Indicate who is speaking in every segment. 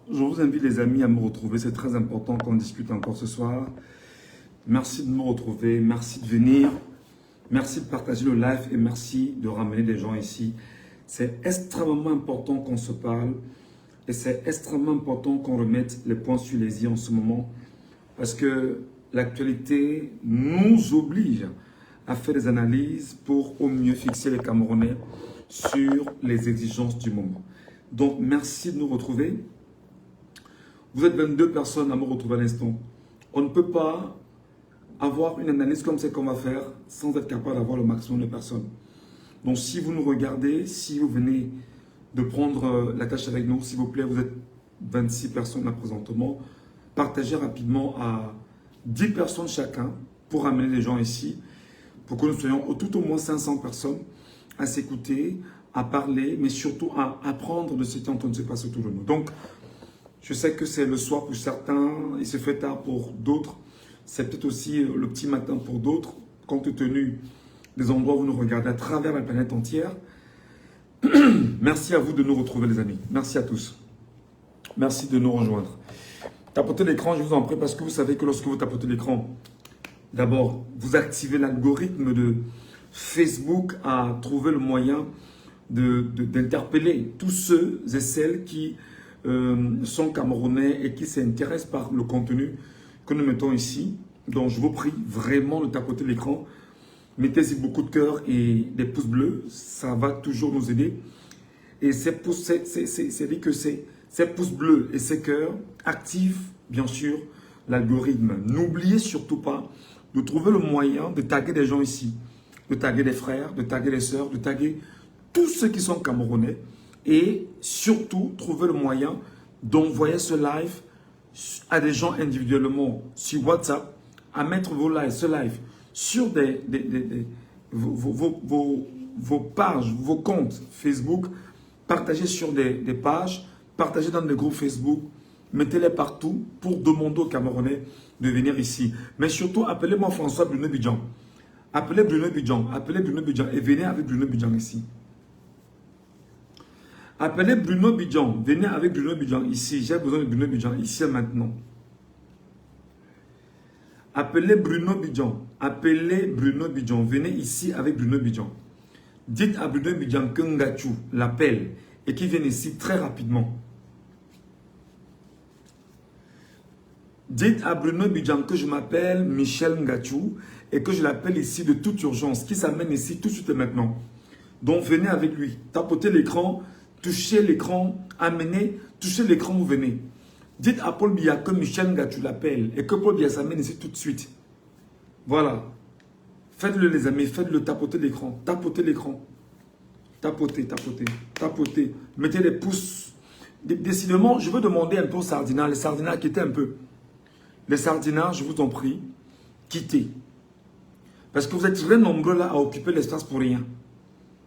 Speaker 1: je vous invite les amis à me retrouver. C'est très important qu'on discute encore ce soir. Merci de me retrouver. Merci de venir. Merci de partager le live et merci de ramener des gens ici. C'est extrêmement important qu'on se parle et c'est extrêmement important qu'on remette les points sur les i en ce moment parce que l'actualité nous oblige à faire des analyses pour au mieux fixer les Camerounais sur les exigences du moment. Donc, merci de nous retrouver. Vous êtes 22 personnes à me retrouver à l'instant. On ne peut pas avoir une analyse comme celle qu'on va faire sans être capable d'avoir le maximum de personnes. Donc, si vous nous regardez, si vous venez de prendre la tâche avec nous, s'il vous plaît, vous êtes 26 personnes là présentement, partagez rapidement à 10 personnes chacun pour amener les gens ici, pour que nous soyons tout au moins 500 personnes à s'écouter, à parler, mais surtout à apprendre de ce qui est en train de se passer autour de nous. Donc, je sais que c'est le soir pour certains, il se fait tard pour d'autres, c'est peut-être aussi le petit matin pour d'autres, compte tenu des endroits où vous nous regardez à travers la planète entière. Merci à vous de nous retrouver les amis, merci à tous. Merci de nous rejoindre. Tapotez l'écran, je vous en prie, parce que vous savez que lorsque vous tapotez l'écran, d'abord, vous activez l'algorithme de Facebook à trouver le moyen d'interpeller tous ceux et celles qui sont camerounais et qui s'intéressent par le contenu que nous mettons ici. Donc, je vous prie vraiment de tapoter l'écran. Mettez-y beaucoup de cœur et des pouces bleus. Ça va toujours nous aider. Et ces pouces bleus et ces cœurs activent, bien sûr, l'algorithme. N'oubliez surtout pas de trouver le moyen de taguer des gens ici. De taguer des frères, de taguer des sœurs, de taguer tous ceux qui sont camerounais. Et surtout, trouver le moyen d'envoyer ce live à des gens individuellement sur WhatsApp, à mettre ce live sur vos pages, vos comptes Facebook, partagez sur des pages, partagez dans des groupes Facebook, mettez-les partout pour demander aux Camerounais de venir ici. Mais surtout, appelez-moi François Bruno Bidjan. Appelez Bruno Bidjan et venez avec Bruno Bidjan ici. Appelez Bruno Bidjan, venez avec Bruno Bidjan ici. J'ai besoin de Bruno Bidjan ici et maintenant. Appelez Bruno Bidjan, venez ici avec Bruno Bidjan. Dites à Bruno Bidjan que Ngachou l'appelle et qu'il vienne ici très rapidement. Dites à Bruno Bidjan que je m'appelle Michel Ngachou et que je l'appelle ici de toute urgence, qui s'amène ici tout de suite et maintenant. Donc venez avec lui, tapotez l'écran. Touchez l'écran, touchez l'écran, vous venez. Dites à Paul Biya que Michel Ngachou l'appelle et que Paul Biya s'amène ici tout de suite. Voilà. Faites-le les amis, faites-le, tapotez l'écran. Tapotez l'écran. Tapotez. Mettez les pouces. Décidément, je veux demander un peu aux sardinats. Les sardinats, quittez un peu. Les sardinats, je vous en prie, quittez. Parce que vous êtes très nombreux là à occuper l'espace pour rien.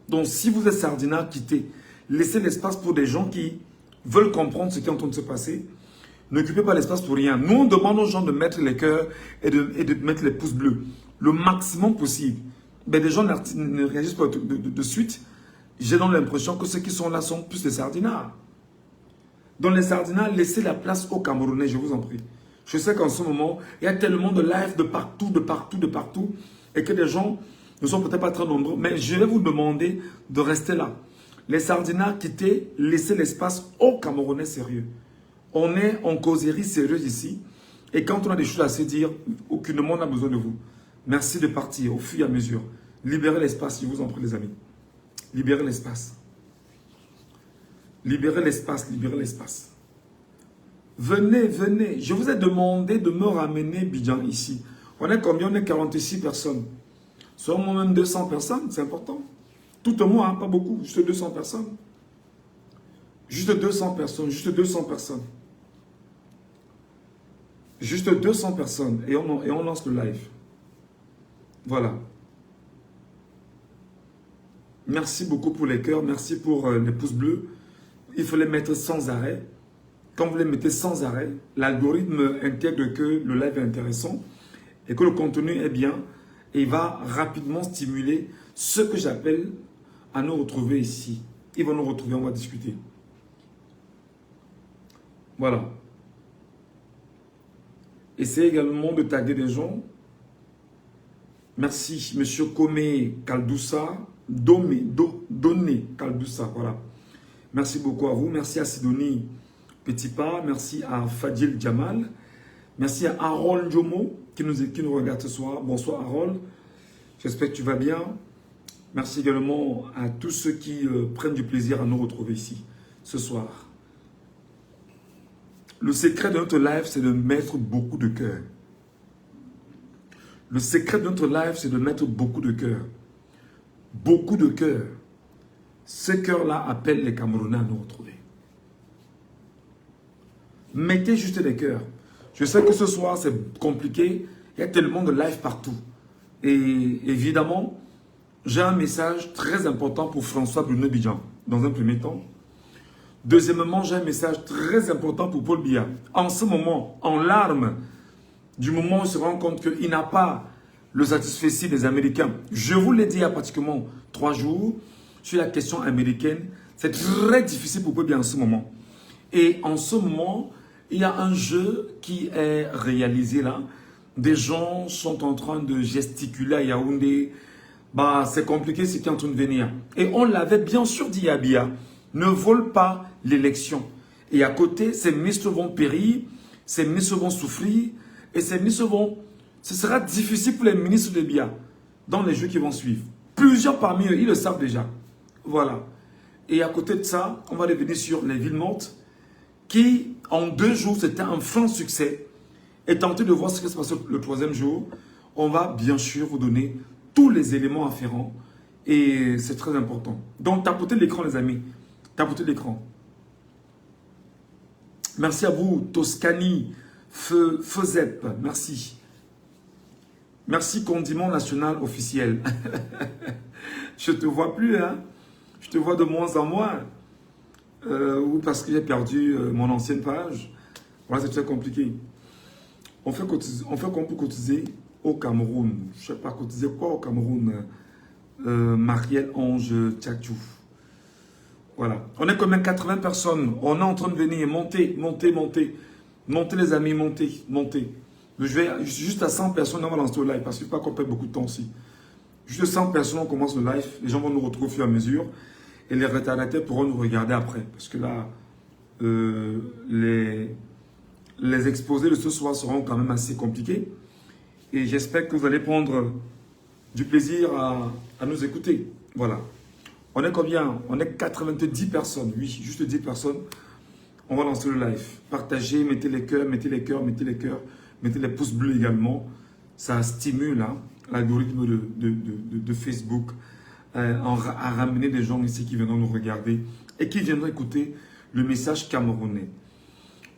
Speaker 1: Donc si vous êtes sardinats, quittez. Laissez l'espace pour des gens qui veulent comprendre ce qui est en train de se passer. N'occupez pas l'espace pour rien. Nous, on demande aux gens de mettre les cœurs et de mettre les pouces bleus. Le maximum possible. Mais des gens ne réagissent pas de suite. J'ai donc l'impression que ceux qui sont là sont plus des sardinats. Dans les sardinats, laissez la place aux Camerounais, je vous en prie. Je sais qu'en ce moment, il y a tellement de live de partout, et que des gens ne sont peut-être pas très nombreux. Mais je vais vous demander de rester là. Les sardinats, quittez, laissez l'espace aux Camerounais sérieux. On est en causerie sérieuse ici. Et quand on a des choses à se dire, aucunement n'a besoin de vous. Merci de partir au fur et à mesure. Libérez l'espace, je vous en prie les amis. Libérez l'espace. Libérez l'espace. Venez. Je vous ai demandé de me ramener Bidjan ici. On est combien? On est 46 personnes. Sommes même 200 personnes, c'est important. Tout au moins, hein, pas beaucoup, juste 200 personnes. Juste 200 personnes. Et on lance le live. Voilà. Merci beaucoup pour les cœurs, merci pour les pouces bleus. Il faut les mettre sans arrêt. Quand vous les mettez sans arrêt, l'algorithme intègre que le live est intéressant et que le contenu est bien et il va rapidement stimuler ce que j'appelle à nous retrouver ici. Ils vont nous retrouver, on va discuter. Voilà. Essayez également de taguer des gens. Merci, Monsieur Komé Kaldoussa. Doné Kaldoussa, voilà. Merci beaucoup à vous. Merci à Sidonie Petitpas. Merci à Fadil Djamal. Merci à Harold Jomo qui nous regarde ce soir. Bonsoir Harold. J'espère que tu vas bien. Merci également à tous ceux qui prennent du plaisir à nous retrouver ici ce soir. Le secret de notre live, c'est de mettre beaucoup de cœur. Le secret de notre live, c'est de mettre beaucoup de cœur. Beaucoup de cœur. Ces cœurs-là appellent les Camerounais à nous retrouver. Mettez juste des cœurs. Je sais que ce soir, c'est compliqué. Il y a tellement de live partout. Et évidemment, j'ai un message très important pour François Bruno Bidjan, dans un premier temps. Deuxièmement, j'ai un message très important pour Paul Biya. En ce moment, en larmes, du moment où il se rend compte qu'il n'a pas le satisfait des Américains. Je vous l'ai dit il y a pratiquement 3 jours, sur la question américaine. C'est très difficile pour Paul Biya en ce moment. Et en ce moment, il y a un jeu qui est réalisé là. Des gens sont en train de gesticuler à Yaoundé. Bah, c'est compliqué ce qui est en train de venir. Et on l'avait bien sûr dit à Biya. Ne vole pas l'élection. Et à côté, ces ministres vont périr, ces ministres vont souffrir, et ces ministres vont... Ce sera difficile pour les ministres de Biya dans les jours qui vont suivre. Plusieurs parmi eux, ils le savent déjà. Voilà. Et à côté de ça, on va revenir sur les villes mortes, qui, en 2 jours, c'était un franc succès. Et tenter de voir ce qui se passe le 3e jour, on va bien sûr vous donner tous les éléments afférents. Et c'est très important. Donc, tapotez l'écran, les amis. Tapotez l'écran. Merci à vous, Toscani, Feuzep, merci. Merci, Condiment National officiel. Je ne te vois plus, hein. Je te vois de moins en moins. Ou parce que j'ai perdu mon ancienne page. Voilà, c'est très compliqué. On fait qu'on peut cotiser au Cameroun. Je ne sais pas cotiser quoi au Cameroun. Marielle Ange Tchakchou. Voilà. On est comme 80 personnes. On est en train de venir. Montez, montez, montez. Montez les amis, montez, montez. Je vais juste à 100 personnes, on va lancer le live parce qu'il ne faut pas qu'on perde beaucoup de temps aussi. Juste 100 personnes, on commence le live. Les gens vont nous retrouver au fur et à mesure. Et les retardataires pourront nous regarder après. Parce que là, les exposés de ce soir seront quand même assez compliqués. Et j'espère que vous allez prendre du plaisir à nous écouter. Voilà. On est combien? On est 90 personnes. Oui, juste 10 personnes. On va lancer le live. Partagez, mettez les cœurs, mettez les cœurs, mettez les cœurs. Mettez les pouces bleus également. Ça stimule hein, l'algorithme de Facebook à ramener des gens ici qui viendront nous regarder et qui viendront écouter le message camerounais.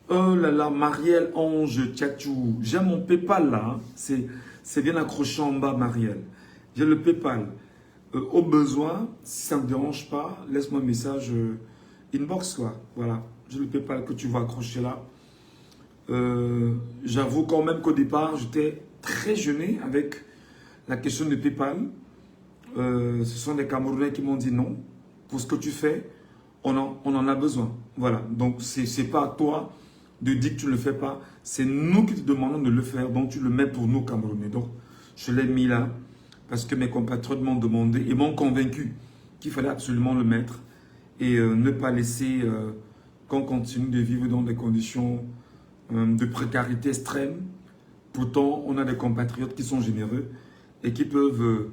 Speaker 1: Oh là là, Marielle Ange Tchatchou. J'ai mon PayPal là. Hein. C'est bien accroché en bas, Marielle. J'ai le PayPal. Au besoin, si ça ne me dérange pas, laisse-moi un message inbox quoi. Voilà. J'ai le PayPal que tu vois accroché là. J'avoue quand même qu'au départ, j'étais très gêné avec la question de PayPal. Ce sont des Camerounais qui m'ont dit non. Pour ce que tu fais, on en a besoin. Voilà. Donc, ce n'est pas à toi de dire que tu ne le fais pas. C'est nous qui te demandons de le faire. Donc, tu le mets pour nous, Camerounais. Donc, je l'ai mis là parce que mes compatriotes m'ont demandé et m'ont convaincu qu'il fallait absolument le mettre et ne pas laisser qu'on continue de vivre dans des conditions de précarité extrême. Pourtant, on a des compatriotes qui sont généreux et qui peuvent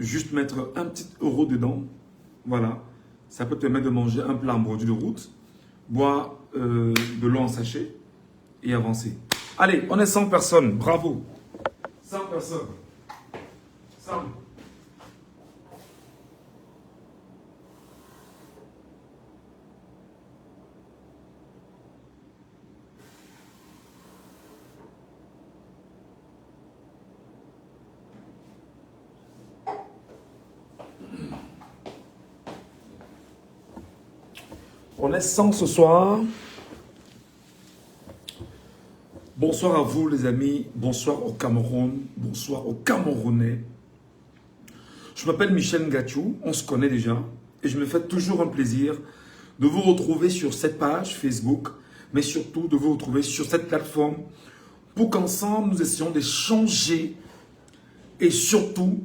Speaker 1: juste mettre un petit euro dedans. Voilà. Ça peut te permettre de manger un plat en bordure de route, boire de l'eau en sachet et avancer. Allez, on est 100 personnes. Bravo. 100 personnes. 100. On est 100 ce soir. Bonsoir à vous les amis. Bonsoir au Cameroun. Bonsoir aux Camerounais. Je m'appelle Michel Ngachou. On se connaît déjà. Et je me fais toujours un plaisir de vous retrouver sur cette page Facebook. mais surtout de vous retrouver sur cette plateforme pour qu'ensemble nous essayons d'échanger et surtout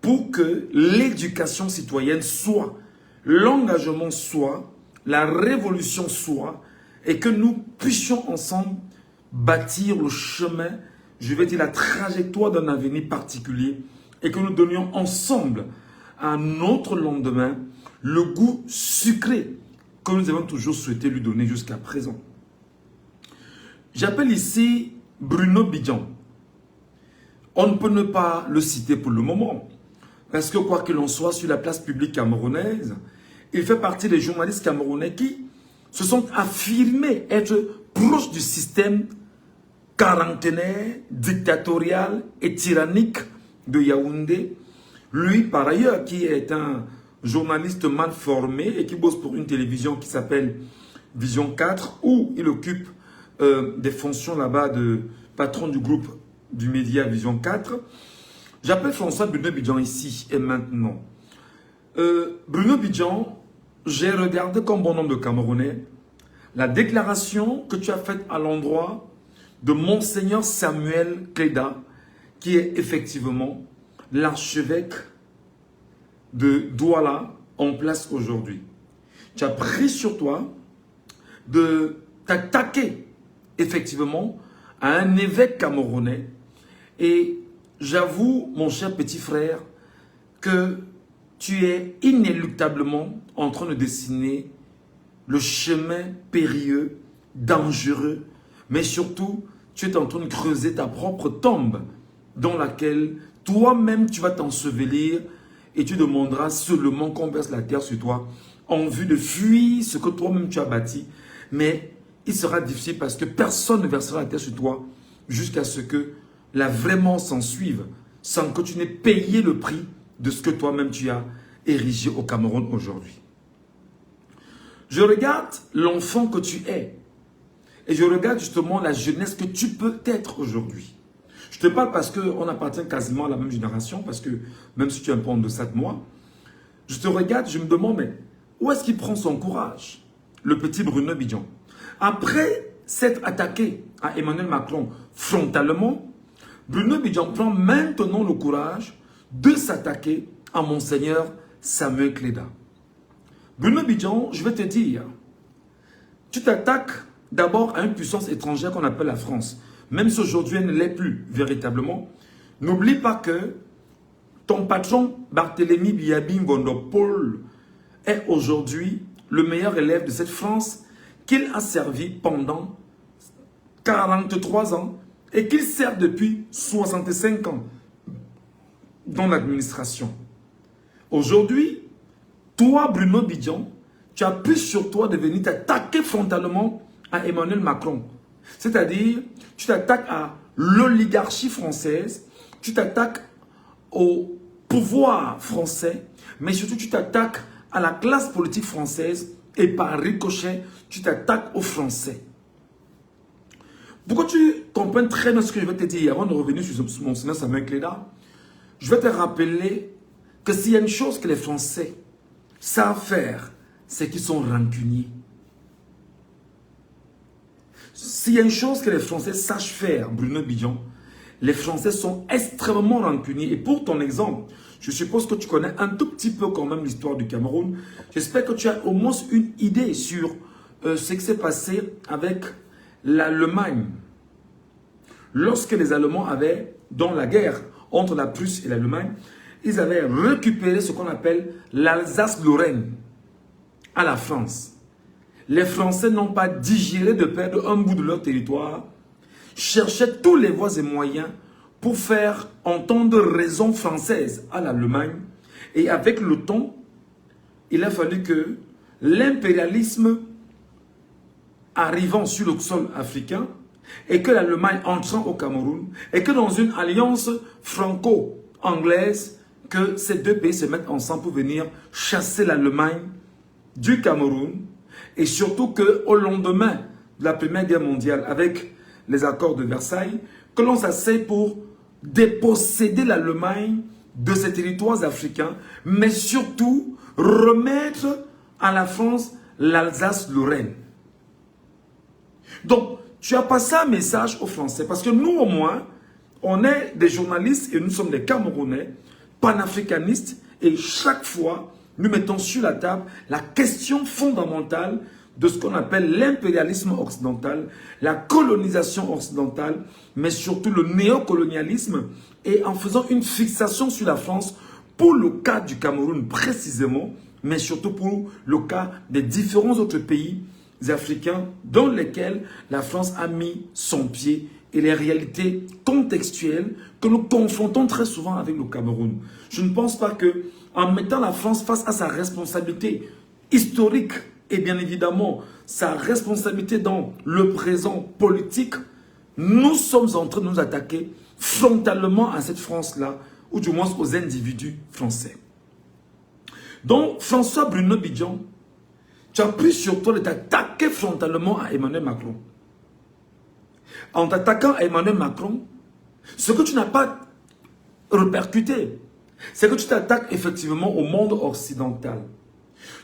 Speaker 1: pour que l'éducation citoyenne soit, l'engagement soit, la révolution soit, et que nous puissions ensemble bâtir le chemin, je vais dire la trajectoire d'un avenir particulier, et que nous donnions ensemble à notre lendemain le goût sucré que nous avons toujours souhaité lui donner jusqu'à présent. J'appelle ici Bruno Bidjan. On ne peut ne pas le citer pour le moment, parce que quoi qu'il en soit, sur la place publique camerounaise, il fait partie des journalistes camerounais qui se sont affirmés être proches du système quarantenaire, dictatorial et tyrannique de Yaoundé. Lui, par ailleurs, qui est un journaliste mal formé et qui bosse pour une télévision qui s'appelle Vision 4, où il occupe des fonctions là-bas de patron du groupe du média Vision 4. J'appelle François Bruno Bidjan ici et maintenant. Bruno Bidjan, j'ai regardé comme bon nombre de Camerounais la déclaration que tu as faite à l'endroit de Monseigneur Samuel Cléda, qui est effectivement l'archevêque de Douala en place aujourd'hui. Tu as pris sur toi de t'attaquer effectivement à un évêque camerounais. Et j'avoue, mon cher petit frère, que tu es inéluctablement en train de dessiner le chemin périlleux, dangereux, mais surtout, tu es en train de creuser ta propre tombe dans laquelle toi-même tu vas t'ensevelir et tu demanderas seulement qu'on verse la terre sur toi en vue de fuir ce que toi-même tu as bâti. Mais il sera difficile parce que personne ne versera la terre sur toi jusqu'à ce que la vraie mort s'en suive sans que tu n'aies payé le prix de ce que toi-même tu as érigé au Cameroun aujourd'hui. Je regarde l'enfant que tu es et je regarde justement la jeunesse que tu peux être aujourd'hui. Je te parle parce qu'on appartient quasiment à la même génération, parce que même si tu es un peu en deçà de moi, je te regarde, je me demande, mais où est-ce qu'il prend son courage, le petit Bruno Bidjan? Après s'être attaqué à Emmanuel Macron frontalement, Bruno Bidjan prend maintenant le courage de s'attaquer à Monseigneur Samuel Cléda. Bruno Bidjan, je vais te dire, tu t'attaques d'abord à une puissance étrangère qu'on appelle la France. Même si aujourd'hui elle ne l'est plus véritablement, n'oublie pas que ton patron Barthélemy Biabi Ngondopol est aujourd'hui le meilleur élève de cette France qu'il a servi pendant 43 ans et qu'il sert depuis 65 ans dans l'administration. Aujourd'hui, toi, Bruno Bidjan, tu as pu sur toi de venir t'attaquer frontalement à Emmanuel Macron. C'est-à-dire, tu t'attaques à l'oligarchie française, tu t'attaques au pouvoir français, mais surtout tu t'attaques à la classe politique française et par ricochet, tu t'attaques aux Français. Pour que tu comprennes très bien ce que je vais te dire, avant de revenir sur Monseigneur Samuel Cléda, je vais te rappeler que s'il y a une chose que les Français savent faire, c'est qu'ils sont rancuniers. S'il y a une chose que les Français sachent faire, Bruno Bidjan, les Français sont extrêmement rancuniers. Et pour ton exemple, je suppose que tu connais un tout petit peu quand même l'histoire du Cameroun. J'espère que tu as au moins une idée sur ce qui s'est passé avec l'Allemagne. Lorsque les Allemands avaient, dans la guerre entre la Prusse et l'Allemagne, ils avaient récupéré ce qu'on appelle l'Alsace-Lorraine à la France. Les Français n'ont pas digéré de perdre un bout de leur territoire, cherchaient tous les voies et moyens pour faire entendre raison française à l'Allemagne. Et avec le temps, il a fallu que l'impérialisme arrivant sur le sol africain et que l'Allemagne entrant au Cameroun et que dans une alliance franco-anglaise, que ces deux pays se mettent ensemble pour venir chasser l'Allemagne du Cameroun. Et surtout qu'au lendemain de la Première Guerre mondiale, avec les accords de Versailles, que l'on s'asseye pour déposséder l'Allemagne de ses territoires africains, mais surtout remettre à la France l'Alsace-Lorraine. Donc, tu as passé un message aux Français. Parce que nous, au moins, on est des journalistes et nous sommes des Camerounais, panafricanistes. Et chaque fois, nous mettons sur la table la question fondamentale de ce qu'on appelle l'impérialisme occidental, la colonisation occidentale, mais surtout le néocolonialisme, et en faisant une fixation sur la France pour le cas du Cameroun précisément, mais surtout pour le cas des différents autres pays africains dans lesquels la France a mis son pied et les réalités contextuelles que nous confrontons très souvent avec le Cameroun. Je ne pense pas que, en mettant la France face à sa responsabilité historique et bien évidemment sa responsabilité dans le présent politique, nous sommes en train de nous attaquer frontalement à cette France-là, ou du moins aux individus français. Donc, François Bruno Bidjan, tu as pris sur toi de t'attaquer frontalement à Emmanuel Macron. En t'attaquant à Emmanuel Macron, ce que tu n'as pas répercuté, c'est que tu t'attaques effectivement au monde occidental.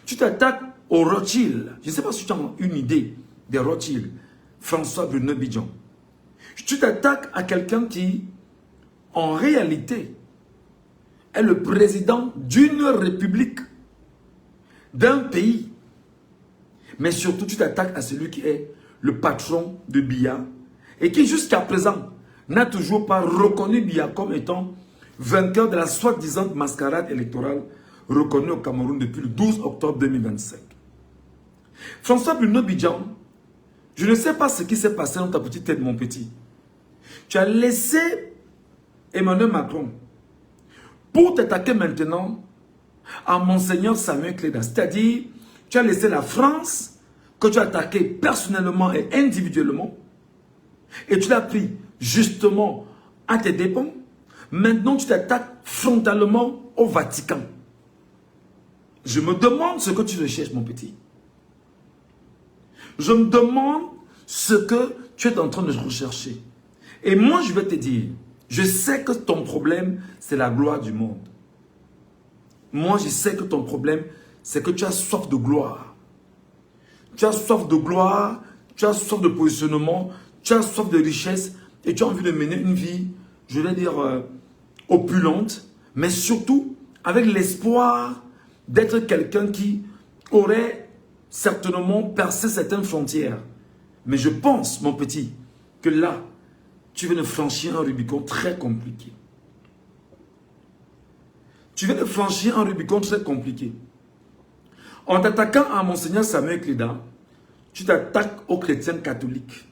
Speaker 1: Tu t'attaques aux Rothschild. Je ne sais pas si tu as une idée des Rothschild. François Bruno Bidjan. Tu t'attaques à quelqu'un qui, en réalité, est le président d'une république, d'un pays. Mais surtout, tu t'attaques à celui qui est le patron de Biya et qui, jusqu'à présent, n'a toujours pas reconnu Biya comme étant vainqueur de la soi-disant mascarade électorale reconnue au Cameroun depuis le 12 octobre 2025. François Bruno Bidjan, je ne sais pas ce qui s'est passé dans ta petite tête, mon petit. Tu as laissé Emmanuel Macron pour t'attaquer maintenant à Monseigneur Samuel Cléda. C'est-à-dire, tu as laissé la France, que tu as attaqué personnellement et individuellement, et tu l'as pris justement à tes dépens. Maintenant, tu t'attaques frontalement au Vatican. Je me demande ce que tu recherches, mon petit. Je me demande ce que tu es en train de rechercher. Et moi, je vais te dire, je sais que ton problème, c'est la gloire du monde. Moi, je sais que ton problème, c'est que tu as soif de gloire. Tu as soif de gloire, tu as soif de positionnement, tu as soif de richesse et tu as envie de mener une vie, je vais dire, opulente, mais surtout avec l'espoir d'être quelqu'un qui aurait certainement percé certaines frontières. Mais je pense, mon petit, que là, tu viens de franchir un Rubicon très compliqué. Tu viens de franchir un Rubicon très compliqué. En t'attaquant à Monseigneur Samuel Cléda, tu t'attaques aux chrétiens catholiques.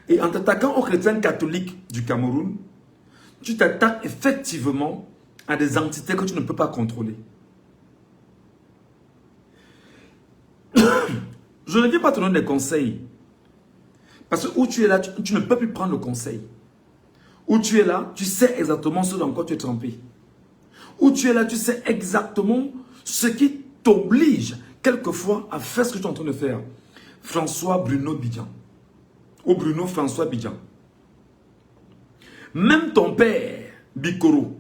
Speaker 1: Et en t'attaquant aux chrétiens catholiques du Cameroun, tu t'attaques effectivement à des entités que tu ne peux pas contrôler. Je ne viens pas te donner des conseils. Parce que où tu es là, tu ne peux plus prendre le conseil. Où tu es là, tu sais exactement ce dans quoi tu es trempé. Où tu es là, tu sais exactement ce qui t'oblige quelquefois à faire ce que tu es en train de faire. François Bruno Bidjan. Ou Bruno François Bidjan. Même ton père, Bikoro,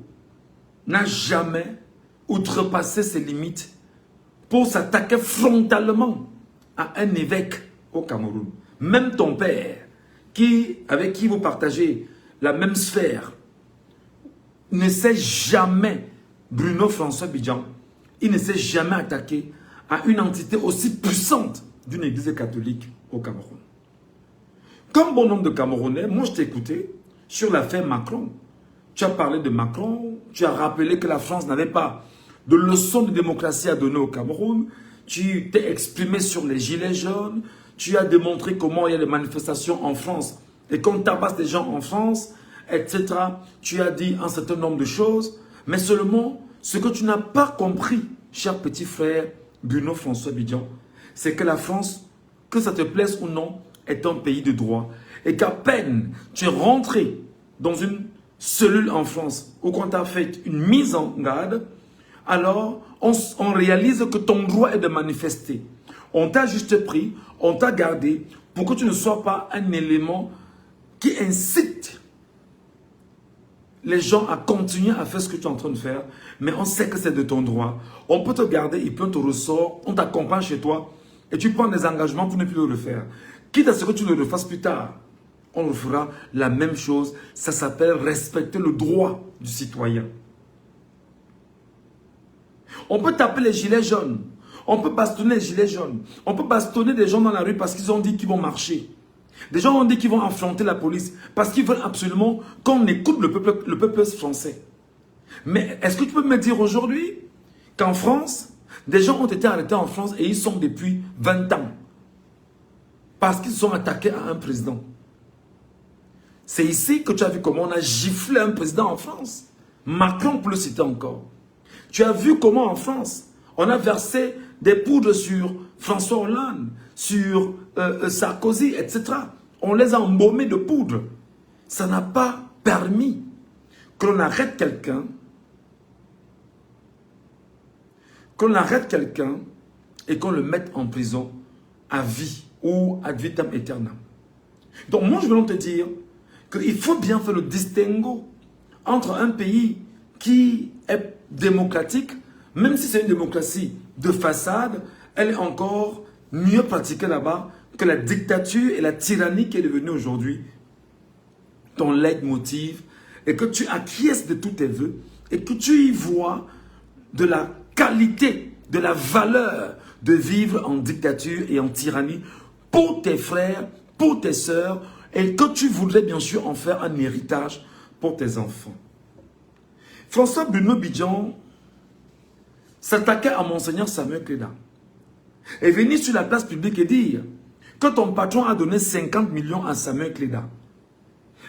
Speaker 1: n'a jamais outrepassé ses limites pour s'attaquer frontalement à un évêque au Cameroun. Même ton père, avec qui vous partagez la même sphère, ne s'est jamais, Bruno François Bidjan, il ne s'est jamais attaqué à une entité aussi puissante d'une église catholique au Cameroun. Comme bon nombre de Camerounais, moi je t'ai écouté sur l'affaire Macron. Tu as parlé de Macron, tu as rappelé que la France n'avait pas de leçon de démocratie à donner au Cameroun, tu t'es exprimé sur les gilets jaunes, tu as démontré comment il y a des manifestations en France et qu'on tabasse des gens en France, etc. Tu as dit un certain nombre de choses, mais seulement ce que tu n'as pas compris, cher petit frère Bruno François Bidjan, c'est que la France, que ça te plaise ou non, est un pays de droit. Et qu'à peine tu es rentré dans une cellule en France où on t'a fait une mise en garde, alors on réalise que ton droit est de manifester. On t'a juste pris, on t'a gardé pour que tu ne sois pas un élément qui incite les gens à continuer à faire ce que tu es en train de faire. Mais on sait que c'est de ton droit. On peut te garder, il peut te ressort, on t'accompagne chez toi et tu prends des engagements pour ne plus le faire. Quitte à ce que tu le refasses plus tard, on le fera la même chose. Ça s'appelle respecter le droit du citoyen. On peut taper les gilets jaunes. On peut bastonner les gilets jaunes. On peut bastonner des gens dans la rue parce qu'ils ont dit qu'ils vont marcher. Des gens ont dit qu'ils vont affronter la police parce qu'ils veulent absolument qu'on écoute le peuple français. Mais est-ce que tu peux me dire aujourd'hui qu'en France, des gens ont été arrêtés en France et ils sont depuis 20 ans parce qu'ils sont attaqués à un président? C'est ici que tu as vu comment on a giflé un président en France. Macron peut le citer encore. Tu as vu comment en France, on a versé des poudres sur François Hollande, sur Sarkozy, etc. On les a embaumés de poudre. Ça n'a pas permis que l'on arrête quelqu'un, et qu'on le mette en prison à vie ou ad vitam aeternam. Donc moi je veux te dire qu'il faut bien faire le distinguo entre un pays qui est démocratique, même si c'est une démocratie de façade, elle est encore mieux pratiquée là-bas que la dictature et la tyrannie qui est devenue aujourd'hui ton leitmotiv, et que tu acquiesces de tous tes voeux et que tu y vois de la qualité, de la valeur de vivre en dictature et en tyrannie pour tes frères, pour tes sœurs, et que tu voudrais bien sûr en faire un héritage pour tes enfants. François Bruno Bidjan s'attaquait à Monseigneur Samuel Cléda et venir sur la place publique et dire que ton patron a donné 50 millions à Samuel Cléda.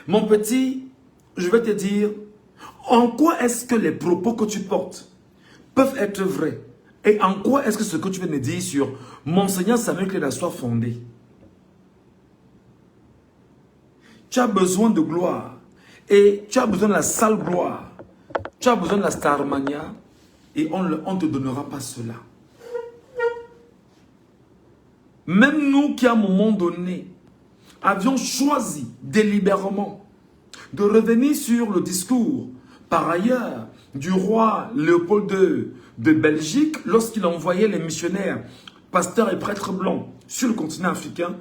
Speaker 1: Mon petit, je vais te dire, en quoi est-ce que les propos que tu portes peuvent être vrais? Et en quoi est-ce que ce que tu viens de dire sur Monseigneur Samuel Cléda soit fondé? Tu as besoin de gloire. Et tu as besoin de la sale gloire. Tu as besoin de la starmania. Et on ne te donnera pas cela. Même nous qui à un moment donné avions choisi délibérément de revenir sur le discours, par ailleurs, du roi Léopold II de Belgique, lorsqu'il envoyait les missionnaires, pasteurs et prêtres blancs sur le continent africain,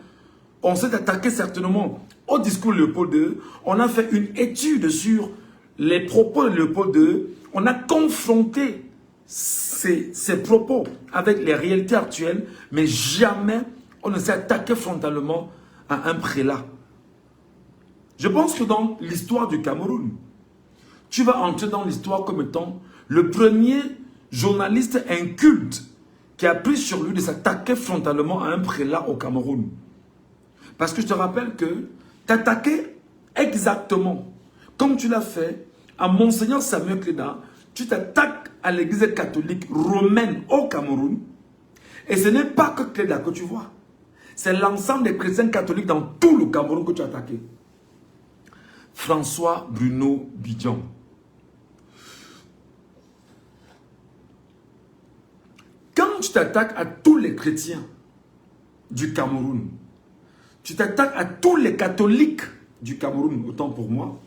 Speaker 1: on s'est attaqué certainement au discours de Léopold II, on a fait une étude sur les propos de Léopold II, on a confronté ces propos avec les réalités actuelles, mais jamais on ne s'est attaqué frontalement à un prélat. Je pense que dans l'histoire du Cameroun, tu vas entrer dans l'histoire comme étant le premier journaliste inculte qui a pris sur lui de s'attaquer frontalement à un prélat au Cameroun. Parce que je te rappelle que t'attaquer exactement comme tu l'as fait à Monseigneur Samuel Cléda, tu t'attaques à l'église catholique romaine au Cameroun, et ce n'est pas que Cléda que tu vois. C'est l'ensemble des chrétiens catholiques dans tout le Cameroun que tu as attaqué. François Bruno Bidjan. Quand tu t'attaques à tous les chrétiens du Cameroun, tu t'attaques à tous les catholiques du Cameroun, autant pour moi,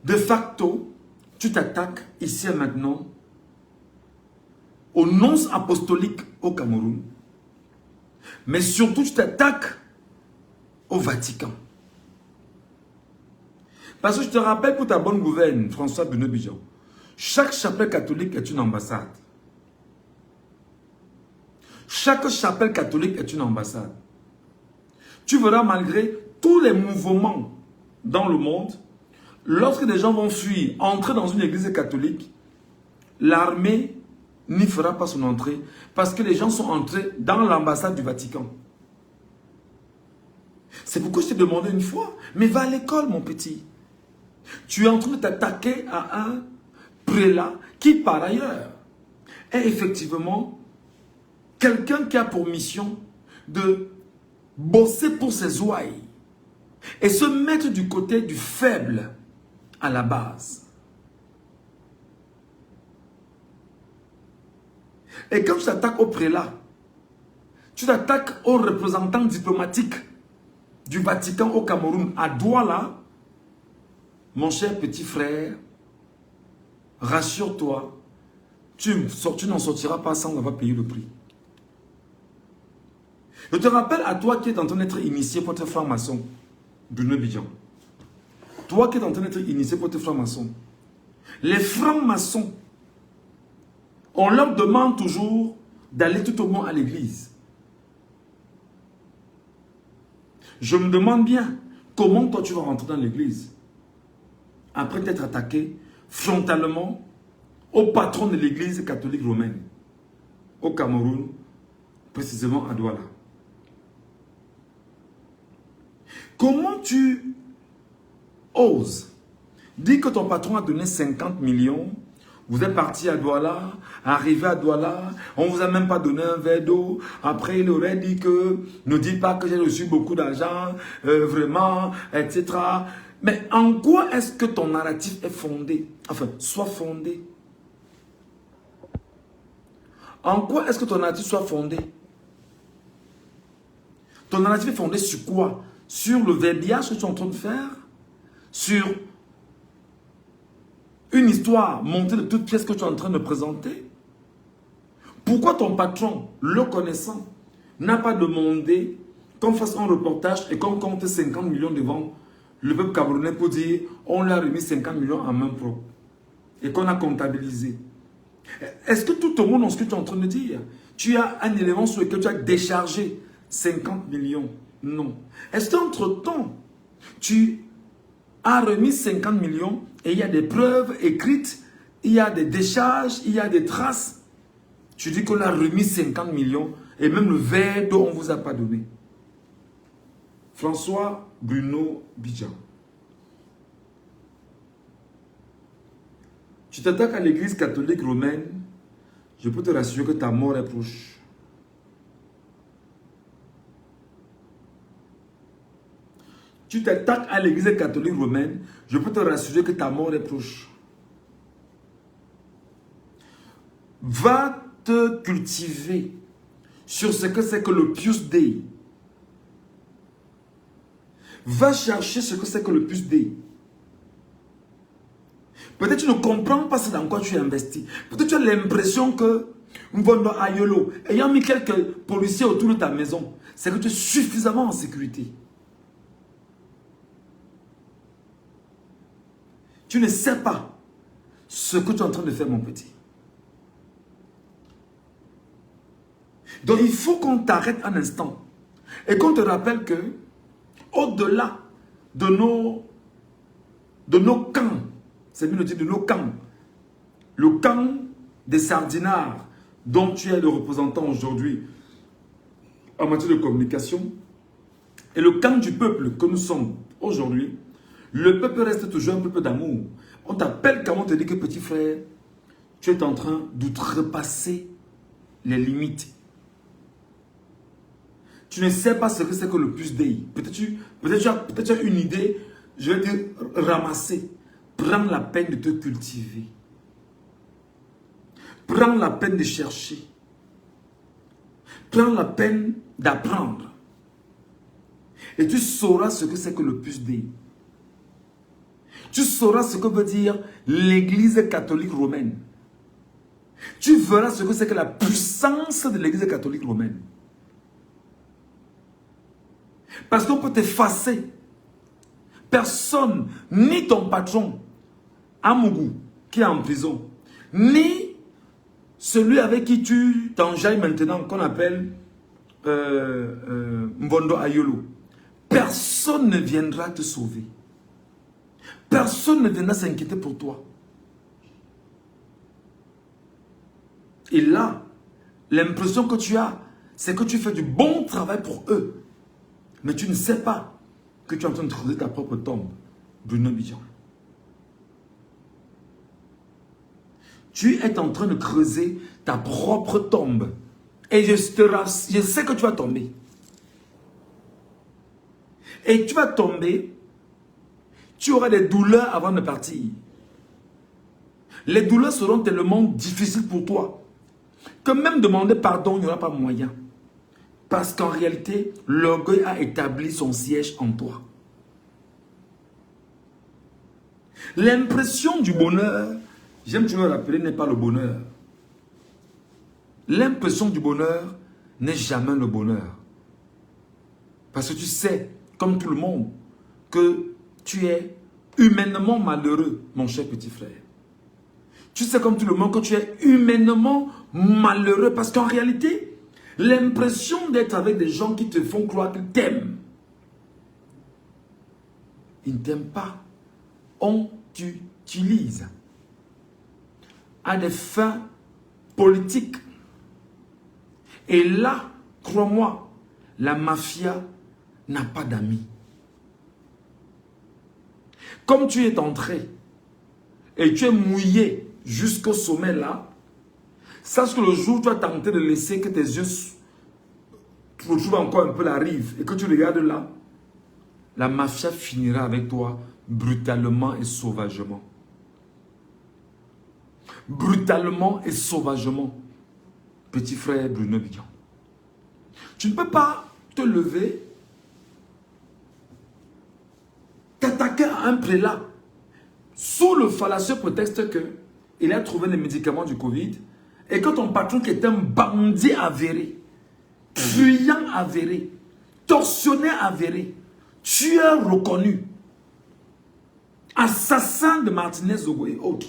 Speaker 1: de facto, tu t'attaques ici et maintenant aux nonces apostoliques au Cameroun, mais surtout tu t'attaques au Vatican. Parce que je te rappelle pour ta bonne gouverne, François Bruno Bidjan, chaque chapelle catholique est une ambassade. Chaque chapelle catholique est une ambassade. Tu verras malgré tous les mouvements dans le monde, lorsque des gens vont fuir, entrer dans une église catholique, l'armée n'y fera pas son entrée parce que les gens sont entrés dans l'ambassade du Vatican. C'est pourquoi je t'ai demandé une fois, mais va à l'école mon petit. Tu es en train de t'attaquer à un prélat qui par ailleurs est effectivement quelqu'un qui a pour mission de bosser pour ses ouailles et se mettre du côté du faible à la base. Et quand tu t'attaques au prélat, tu t'attaques aux représentants diplomatiques du Vatican au Cameroun, à Douala, mon cher petit frère, rassure-toi, tu n'en sortiras pas sans avoir payé le prix. Je te rappelle à toi qui es en train d'être initié pour être franc-maçon, Bruno Bidjan. Toi qui es en train d'être initié pour être franc-maçon. Les francs-maçons, on leur demande toujours d'aller tout au moins à l'église. Je me demande bien, comment toi tu vas rentrer dans l'église après t'être attaqué frontalement au patron de l'église catholique romaine au Cameroun, précisément à Douala. Comment tu oses dire que ton patron a donné 50 millions, vous êtes parti à Douala, arrivé à Douala, on ne vous a même pas donné un verre d'eau, après il aurait dit que ne dis pas que j'ai reçu beaucoup d'argent, vraiment, etc. Mais en quoi est-ce que ton narratif est fondé? Enfin, soit fondé. En quoi est-ce que ton narratif soit fondé? Ton narratif est fondé sur quoi? Sur le verbiage que tu es en train de faire? Sur une histoire montée de toutes pièces que tu es en train de présenter? Pourquoi ton patron, le connaissant, n'a pas demandé qu'on fasse un reportage et qu'on compte 50 millions devant le peuple camerounais pour dire on lui a remis 50 millions en main propre et qu'on a comptabilisé? Est-ce que tout le monde, ce que tu es en train de dire, tu as un élément sur lequel tu as déchargé 50 millions? Non. Est-ce qu'entre-temps, tu as remis 50 millions et il y a des preuves écrites, il y a des décharges, il y a des traces? Tu dis qu'on a remis 50 millions et même le verre d'eau, on ne vous a pas donné. François Bruno Bidjan. Tu t'attaques à l'église catholique romaine, je peux te rassurer que ta mort est proche. Tu t'attaques à l'église catholique romaine, je peux te rassurer que ta mort est proche. Va te cultiver sur ce que c'est que le Pius Dei. Va chercher ce que c'est que le Pius Dei. Peut-être tu ne comprends pas ce dans quoi tu es investi. Peut-être tu as l'impression que Mvondo Ayolo, ayant mis quelques policiers autour de ta maison, c'est que tu es suffisamment en sécurité. Tu ne sais pas ce que tu es en train de faire, mon petit. Donc il faut qu'on t'arrête un instant et qu'on te rappelle que au-delà de nos camps, c'est bien de dire de nos camps, le camp des sardinards dont tu es le représentant aujourd'hui en matière de communication et le camp du peuple que nous sommes aujourd'hui, le peuple reste toujours un peuple d'amour. On t'appelle quand on te dit que petit frère, tu es en train d'outrepasser les limites. Tu ne sais pas ce que c'est que le Pius Dei. Peut-être tu as une idée, je vais dire ramasser. Prends la peine de te cultiver. Prends la peine de chercher. Prends la peine d'apprendre. Et tu sauras ce que c'est que le Pius Dei. Tu sauras ce que veut dire l'Église catholique romaine. Tu verras ce que c'est que la puissance de l'Église catholique romaine. Parce qu'on peut t'effacer. Personne, ni ton patron, Amougou, qui est en prison, ni celui avec qui tu t'enjailles maintenant, qu'on appelle Mvondo Ayolo. Personne ne viendra te sauver. Personne ne viendra s'inquiéter pour toi. Et là, l'impression que tu as, c'est que tu fais du bon travail pour eux. Mais tu ne sais pas que tu es en train de creuser ta propre tombe, Bruno Bidjan. Tu es en train de creuser ta propre tombe. Et je sais que tu vas tomber. Et tu vas tomber, tu auras des douleurs avant de partir. Les douleurs seront tellement difficiles pour toi que même demander pardon, il n'y aura pas moyen. Parce qu'en réalité, l'orgueil a établi son siège en toi. L'impression du bonheur, j'aime toujours le rappeler, n'est pas le bonheur. L'impression du bonheur n'est jamais le bonheur. Parce que tu sais, comme tout le monde, que tu es humainement malheureux, mon cher petit frère. Tu sais comme tout le monde que tu es humainement malheureux parce qu'en réalité, l'impression d'être avec des gens qui te font croire qu'ils t'aiment. Ils ne t'aiment pas. On t'utilise à des fins politiques. Et là, crois-moi, la mafia n'a pas d'amis. Comme tu es entré et tu es mouillé jusqu'au sommet là, sache que le jour où tu as tenté de laisser que tes yeux retrouvent encore un peu la rive et que tu regardes là, la mafia finira avec toi brutalement et sauvagement. Brutalement et sauvagement. Petit frère Bruno Bidjan. Tu ne peux pas te lever, t'attaquer à un prélat sous le fallacieux prétexte qu'il a trouvé les médicaments du Covid et que ton patron qui est un bandit avéré, truand avéré, tortionnaire avéré, tueur reconnu, assassin de Martinez Zogo et autres.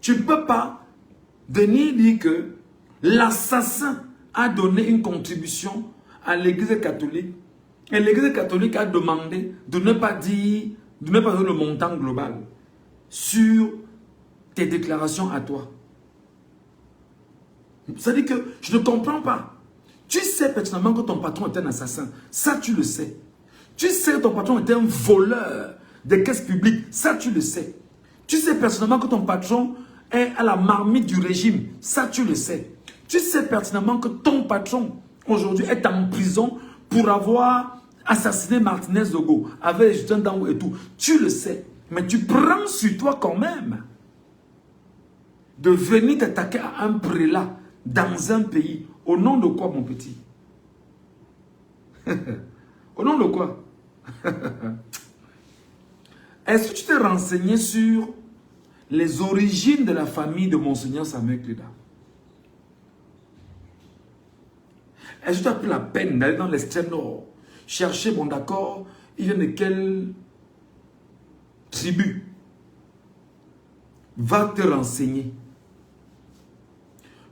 Speaker 1: Tu ne peux pas venir dire que l'assassin a donné une contribution à l'église catholique et l'église catholique a demandé de ne pas dire, de ne pas donner le montant global sur tes déclarations à toi. Ça dit que je ne comprends pas. Tu sais pertinemment que ton patron est un assassin. Ça, tu le sais. Tu sais que ton patron est un voleur des caisses publiques. Ça, tu le sais. Tu sais pertinemment que ton patron est à la marmite du régime. Ça, tu le sais. Tu sais pertinemment que ton patron, aujourd'hui, est en prison pour avoir assassiné Martinez Zogo avec Justin Dango et tout. Tu le sais. Mais tu prends sur toi quand même de venir t'attaquer à un prélat dans un pays. Au nom de quoi, mon petit? Au nom de quoi? Est-ce que tu t'es renseigné sur les origines de la famille de Monseigneur Samuel Cléda? Est-ce que tu as pris la peine d'aller dans l'extrême nord, chercher, bon d'accord, il vient de quelle tribu? Va te renseigner.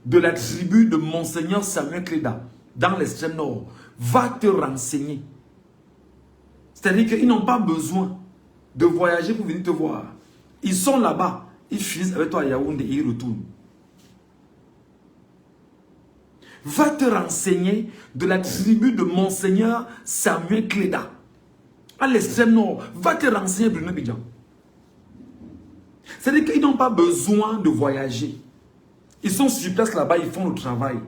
Speaker 1: De la tribu de Monseigneur Samuel Cléda, dans l'extrême nord. Va te renseigner. C'est-à-dire qu'ils n'ont pas besoin de voyager pour venir te voir. Ils sont là-bas. Ils finissent avec toi à Yaoundé et ils retournent. Va te renseigner de la tribu de Monseigneur Samuel Cléda. À l'extrême nord. Va te renseigner, Bruno Bidjan. C'est-à-dire qu'ils n'ont pas besoin de voyager. Ils sont sur place là-bas, ils font le travail.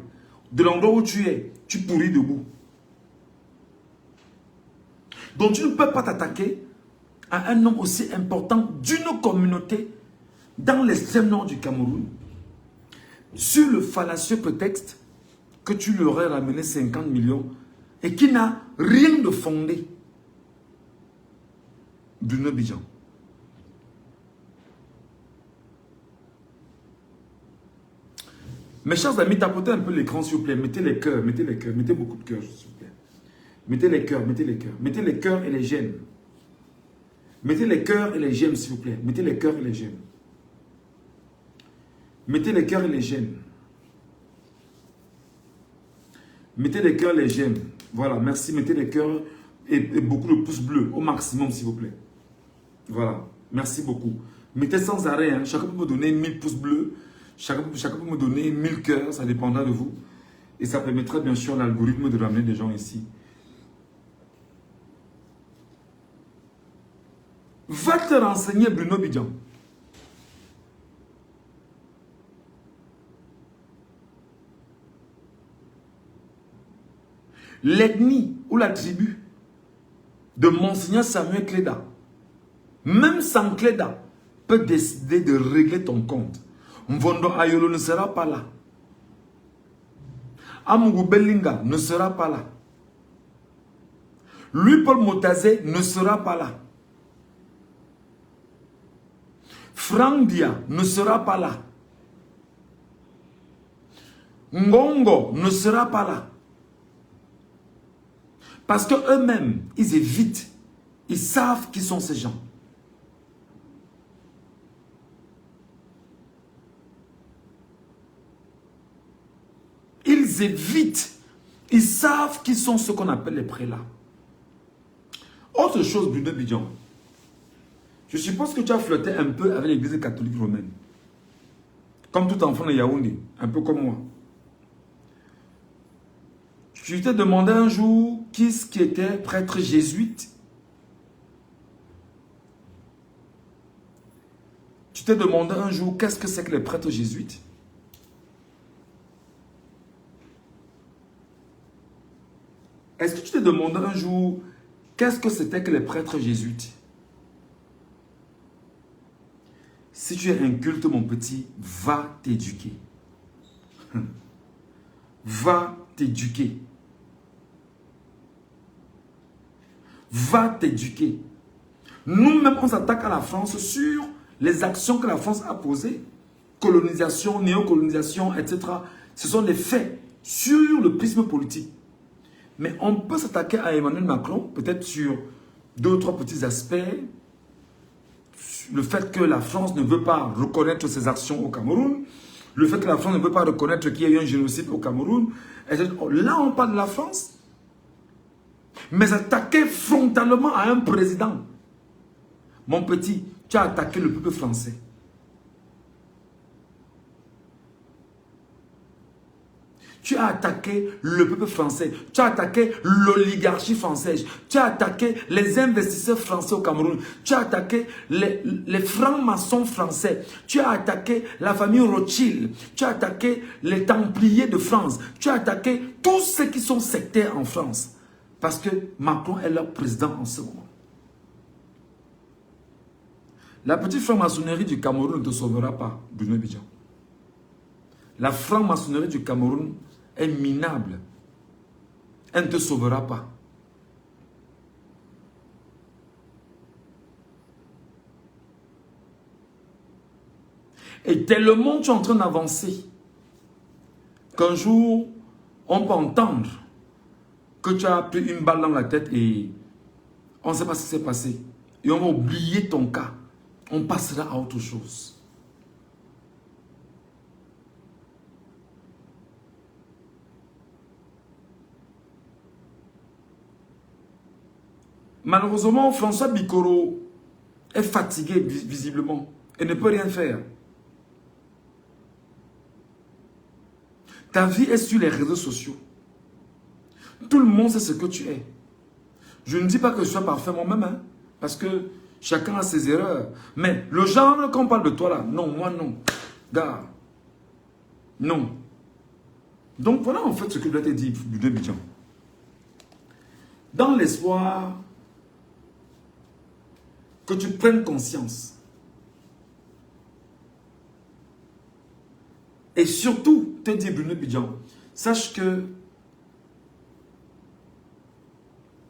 Speaker 1: De l'endroit où tu es, tu pourris debout. Donc tu ne peux pas t'attaquer à un homme aussi important d'une communauté dans l'extrême nord du Cameroun sur le fallacieux prétexte que tu lui aurais ramené 50 millions et qui n'a rien de fondé. Bruno Bidjan. Mes chers amis, tapotez un peu l'écran s'il vous plaît. Mettez les cœurs, mettez beaucoup de cœurs s'il vous plaît. Mettez les cœurs, mettez les cœurs. Mettez les cœurs et les j'aime. Mettez les cœurs et les j'aime s'il vous plaît. Mettez les cœurs et les j'aime. Mettez les cœurs et les j'aime. Mettez les cœurs et les j'aime. Voilà, merci. Mettez les cœurs et beaucoup de pouces bleus au maximum s'il vous plaît. Voilà, merci beaucoup. Mettez sans arrêt, hein. Chacun peut me donner 1000 pouces bleus. Chacun peut me donner 1000 cœurs, ça dépendra de vous. Et ça permettra bien sûr à l'algorithme de ramener des gens ici. Va te renseigner, Bruno Bidjan. L'ethnie ou la tribu de Monseigneur Samuel Cléda, même sans Cléda, peut décider de régler ton compte. Mvondo Ayolo ne sera pas là. Amougou Bellinga ne sera pas là. Lui, Paul Motazé, ne sera pas là. Frank Dia ne sera pas là. Ngongo ne sera pas là. Parce qu'eux-mêmes, ils évitent. Ils savent qui sont ces gens. Ils évitent. Ils savent qui sont ceux qu'on appelle les prélats. Autre chose, Bruno Bidjan. Je suppose que tu as flirté un peu avec l'église catholique romaine. Comme tout enfant de Yaoundé, un peu comme moi. Je t'ai demandé un jour qui était prêtre jésuite. Tu t'es demandé un jour qu'est-ce que c'est que les prêtres jésuites. Est-ce que tu t'es demandé un jour qu'est-ce que c'était que les prêtres jésuites? Si tu es inculte, mon petit, va t'éduquer. Va t'éduquer. Va t'éduquer. Nous-mêmes, on s'attaque à la France sur les actions que la France a posées. Colonisation, néocolonisation, etc. Ce sont des faits sur le prisme politique. Mais on peut s'attaquer à Emmanuel Macron, peut-être sur 2 ou 3 petits aspects. Le fait que la France ne veut pas reconnaître ses actions au Cameroun. Le fait que la France ne veut pas reconnaître qu'il y a eu un génocide au Cameroun. Là, on parle de la France. Mais attaquer frontalement à un président. Mon petit, tu as attaqué le peuple français. Tu as attaqué le peuple français. Tu as attaqué l'oligarchie française. Tu as attaqué les investisseurs français au Cameroun. Tu as attaqué les francs-maçons français. Tu as attaqué la famille Rothschild. Tu as attaqué les Templiers de France. Tu as attaqué tous ceux qui sont sectaires en France. Parce que Macron est leur président en ce moment. La petite franc-maçonnerie du Cameroun ne te sauvera pas, Bruno Bidjan. La franc-maçonnerie du Cameroun est minable. Elle ne te sauvera pas. Et tellement tu es en train d'avancer qu'un jour, on peut entendre que tu as pris une balle dans la tête et on ne sait pas ce qui s'est passé. Et on va oublier ton cas. On passera à autre chose. Malheureusement, François Bikoro est fatigué visiblement et ne peut rien faire. Ta vie est sur les réseaux sociaux. Tout le monde sait ce que tu es. Je ne dis pas que je sois parfait moi-même, hein, parce que chacun a ses erreurs. Mais le genre qu'on parle de toi là, non, moi non. Gars, non. Donc voilà en fait ce que je dois te dire, Bruno Bidjan. Dans l'espoir que tu prennes conscience. Et surtout, te dire Bruno Bidjan, sache que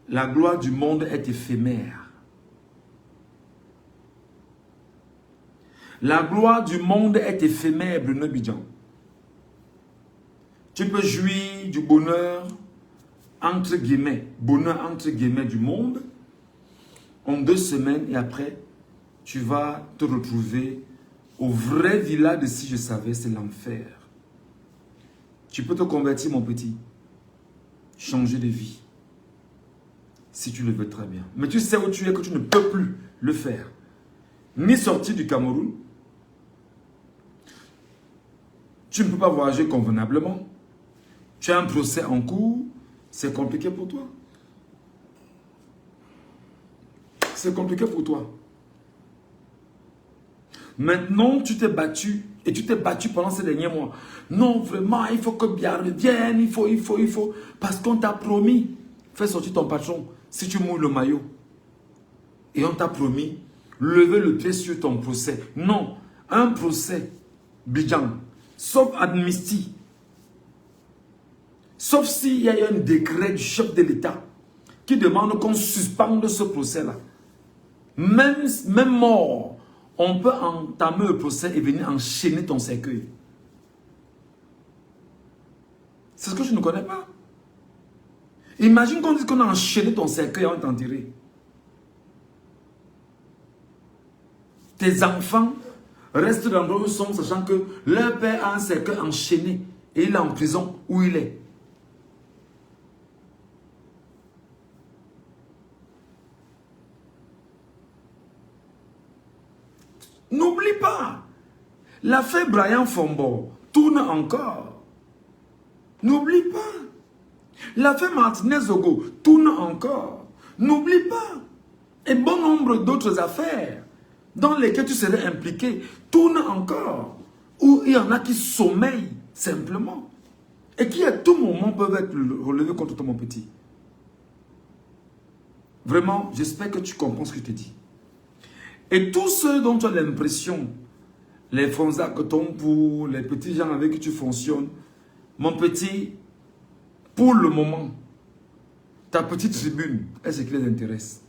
Speaker 1: la gloire du monde est éphémère. La gloire du monde est éphémère, Bruno Bidjan. Tu peux jouir du bonheur, entre guillemets, du monde, en 2 semaines, et après, tu vas te retrouver au vrai village de Si Je Savais, c'est l'enfer. Tu peux te convertir, mon petit, changer de vie, si tu le veux très bien. Mais tu sais où tu es, que tu ne peux plus le faire. Ni sortir du Cameroun, tu ne peux pas voyager convenablement, tu as un procès en cours, c'est compliqué pour toi. C'est compliqué pour toi. Maintenant, tu t'es battu. Et tu t'es battu pendant ces derniers mois. Non, vraiment, il faut que Biya revienne. Il faut. Parce qu'on t'a promis. Fais sortir ton patron si tu mouilles le maillot. Et on t'a promis. Lever le pied sur ton procès. Non. Un procès, Bidjan, sauf amnistie. Sauf s'il y a un décret du chef de l'État qui demande qu'on suspende ce procès-là. Même mort, on peut entamer le procès et venir enchaîner ton cercueil. C'est ce que je ne connais pas. Imagine qu'on dit qu'on a enchaîné ton cercueil avant de t'enterrer. Tes enfants restent dans l'endroit où ils sont, sachant que leur père a un cercueil enchaîné et il est en prison où il est. N'oublie pas, l'affaire Brian Fombo tourne encore. N'oublie pas. L'affaire Martinez Zogo tourne encore. N'oublie pas. Et bon nombre d'autres affaires dans lesquelles tu serais impliqué tournent encore. Où il y en a qui sommeillent simplement. Et qui à tout moment peuvent être relevés contre toi, mon petit. Vraiment, j'espère que tu comprends ce que je te dis. Et tous ceux dont tu as l'impression, les Fonza Kotompo, les petits gens avec qui tu fonctionnes, mon petit, pour le moment, ta petite tribune est ce qui les intéresse.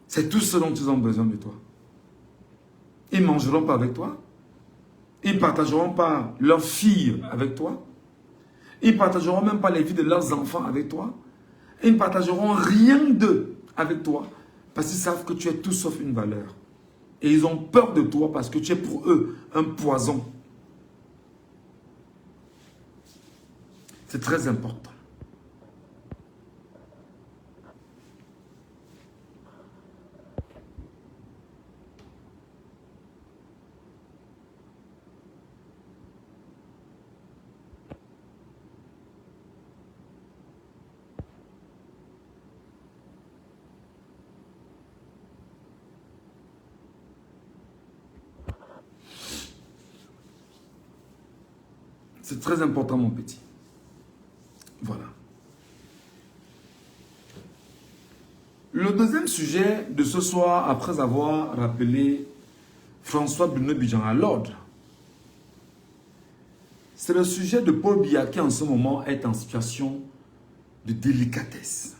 Speaker 1: C'est tout ce dont ils ont besoin de toi. Ils ne mangeront pas avec toi. Ils ne partageront pas leurs filles avec toi. Ils ne partageront même pas les vies de leurs enfants avec toi. Ils ne partageront rien d'eux avec toi. Parce qu'ils savent que tu es tout sauf une valeur. Et ils ont peur de toi parce que tu es pour eux un poison. C'est très important. C'est très important, mon petit. Voilà. Le deuxième sujet de ce soir, après avoir rappelé François Bruno Bijan à l'ordre, c'est le sujet de Paul Biya qui en ce moment est en situation de délicatesse.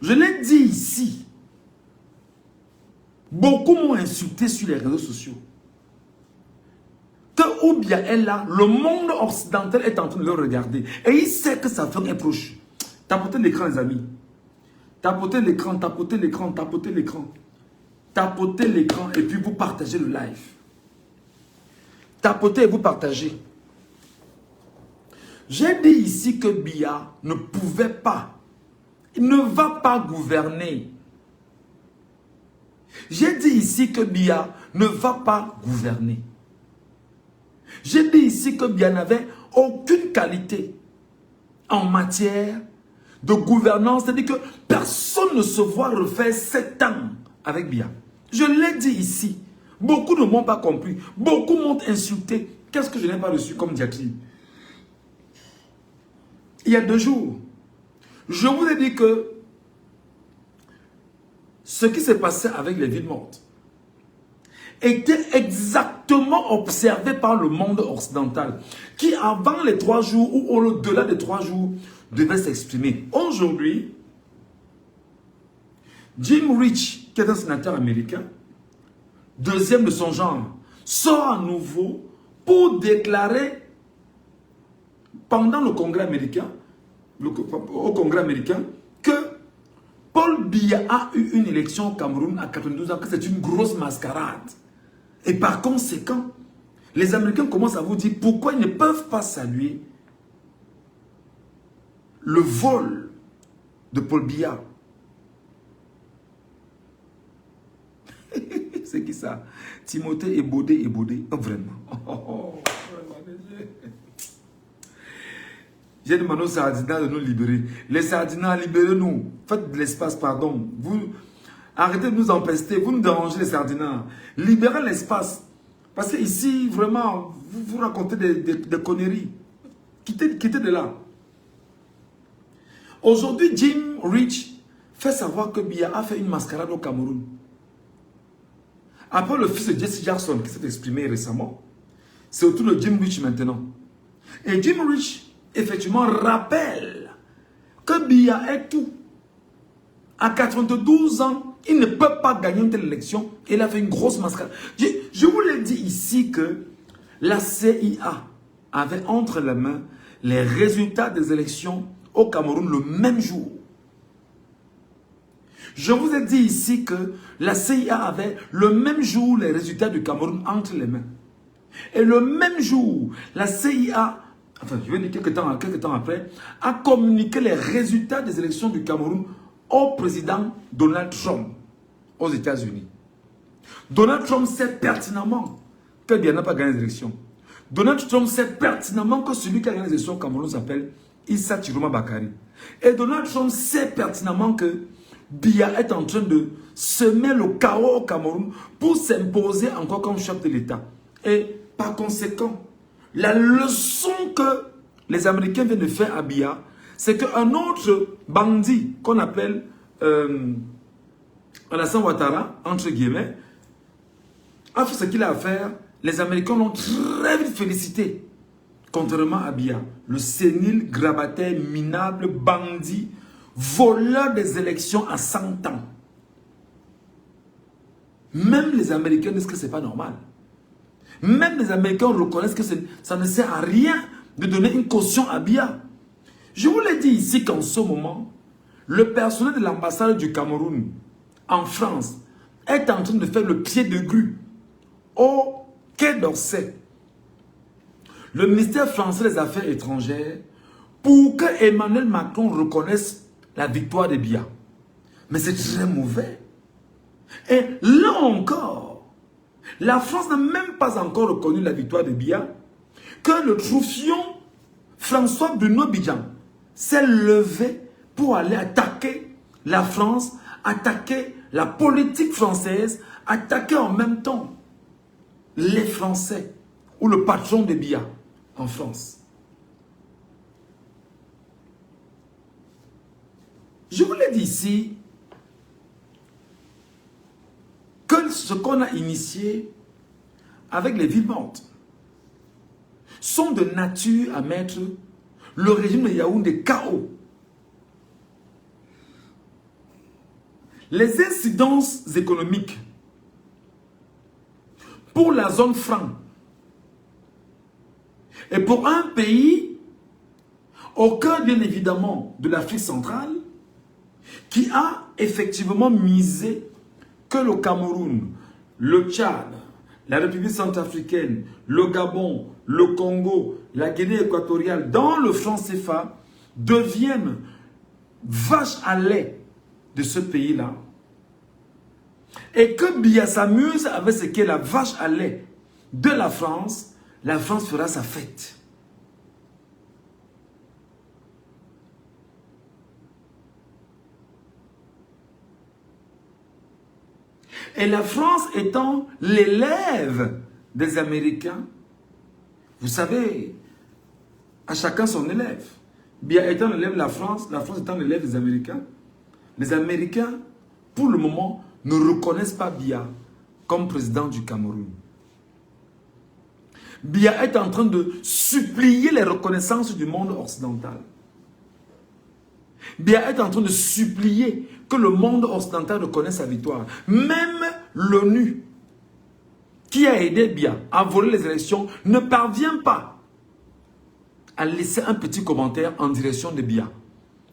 Speaker 1: Je l'ai dit ici, beaucoup m'ont insulté sur les réseaux sociaux. Que Oubia est là, le monde occidental est en train de le regarder. Et il sait que sa fin est proche. Tapotez l'écran, les amis. Tapotez l'écran, tapotez l'écran, tapotez l'écran. Tapotez l'écran et puis vous partagez le live. Tapotez et vous partagez. J'ai dit ici que Biya ne pouvait pas. Il ne va pas gouverner. J'ai dit ici que Biya ne va pas gouverner. J'ai dit ici que Biya n'avait aucune qualité en matière de gouvernance. C'est-à-dire que personne ne se voit refaire 7 ans avec Biya. Je l'ai dit ici. Beaucoup ne m'ont pas compris. Beaucoup m'ont insulté. Qu'est-ce que je n'ai pas reçu comme diatribe? Il y a 2 jours, je vous ai dit que ce qui s'est passé avec les villes mortes était exactement observé par le monde occidental qui avant les 3 jours ou au-delà des 3 jours devait s'exprimer. Aujourd'hui, Jim Rich, qui est un sénateur américain, deuxième de son genre, sort à nouveau pour déclarer pendant le Congrès américain, au Congrès américain, que Paul Biya a eu une élection au Cameroun à 92 ans, que c'est une grosse mascarade. Et par conséquent, les Américains commencent à vous dire pourquoi ils ne peuvent pas saluer le vol de Paul Biya. C'est qui ça? Timothée Ebodé. Oh, vraiment. J'ai demandé aux Sardinats de nous libérer. Les Sardinats, libérez-nous. Faites de l'espace, pardon. Vous arrêtez de nous empester. Vous nous dérangez, les Sardinats. Libérez l'espace. Parce que ici, vraiment, vous racontez des conneries. Quittez de là. Aujourd'hui, Jim Rich fait savoir que Biya a fait une mascarade au Cameroun. Après le fils de Jesse Jackson qui s'est exprimé récemment, c'est autour de Jim Rich maintenant. Et Jim Rich, effectivement, rappelle que Biya est tout. À 92 ans, il ne peut pas gagner une telle élection. Il a fait une grosse mascarade. Je vous l'ai dit ici que la CIA avait entre les mains les résultats des élections au Cameroun le même jour. Je vous ai dit ici que la CIA avait le même jour les résultats du Cameroun entre les mains. Et le même jour, la CIA, enfin je vais dire quelques temps après, a communiqué les résultats des élections du Cameroun au président Donald Trump aux États-Unis. Donald Trump sait pertinemment que Biya n'a pas gagné les élections. Donald Trump sait pertinemment que celui qui a gagné les élections au Cameroun s'appelle Issa Chiroma Bakari. Et Donald Trump sait pertinemment que Biya est en train de semer le chaos au Cameroun pour s'imposer encore comme chef de l'État. Et par conséquent, la leçon que les Américains viennent de faire à Biya, c'est qu'un autre bandit qu'on appelle Alassane Ouattara, entre guillemets, a fait ce qu'il a à faire. Les Américains l'ont très vite félicité. Contrairement à Biya, le sénile, grabataire, minable, bandit, voleur des élections à 100 ans. Même les Américains disent que ce n'est pas normal. Même les Américains reconnaissent que ça ne sert à rien de donner une caution à Biya. Je vous l'ai dit ici qu'en ce moment, le personnel de l'ambassade du Cameroun en France est en train de faire le pied de grue au Quai d'Orsay, le ministère français des Affaires étrangères, pour que Emmanuel Macron reconnaisse la victoire de Biya. Mais c'est très mauvais. Et là encore, la France n'a même pas encore reconnu la victoire de Biya, que le troufion François Bruno Bidjan s'est levé pour aller attaquer la France, attaquer la politique française, attaquer en même temps les Français ou le patron de Biya en France. Je vous l'ai dit ici que ce qu'on a initié avec les villes mortes sont de nature à mettre le régime de Yaoundé KO. Les incidences économiques pour la zone franc et pour un pays au cœur bien évidemment de l'Afrique centrale qui a effectivement misé que le Cameroun, le Tchad, la République centrafricaine, le Gabon, le Congo, la Guinée équatoriale, dans le franc CFA, deviennent vaches à lait de ce pays-là. Et que Biya s'amuse avec ce qu'est la vache à lait de la France fera sa fête. Et la France étant l'élève des Américains, vous savez, à chacun son élève. Biya étant l'élève de la France étant l'élève des Américains. Les Américains, pour le moment, ne reconnaissent pas Biya comme président du Cameroun. Biya est en train de supplier les reconnaissances du monde occidental. Biya est en train de supplier que le monde occidental reconnaisse sa victoire. Même l'ONU, qui a aidé Biya à voler les élections, ne parvient pas à laisser un petit commentaire en direction de Biya.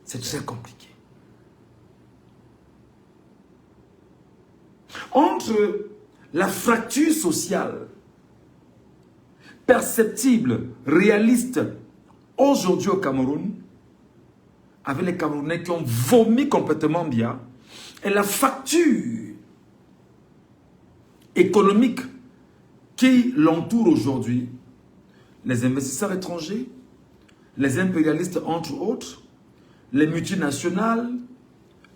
Speaker 1: C'est très compliqué. Entre la fracture sociale perceptible, réaliste, aujourd'hui au Cameroun, avec les Camerounais qui ont vomi complètement Biya, et la fracture économique qui l'entoure aujourd'hui, les investisseurs étrangers, les impérialistes entre autres, les multinationales,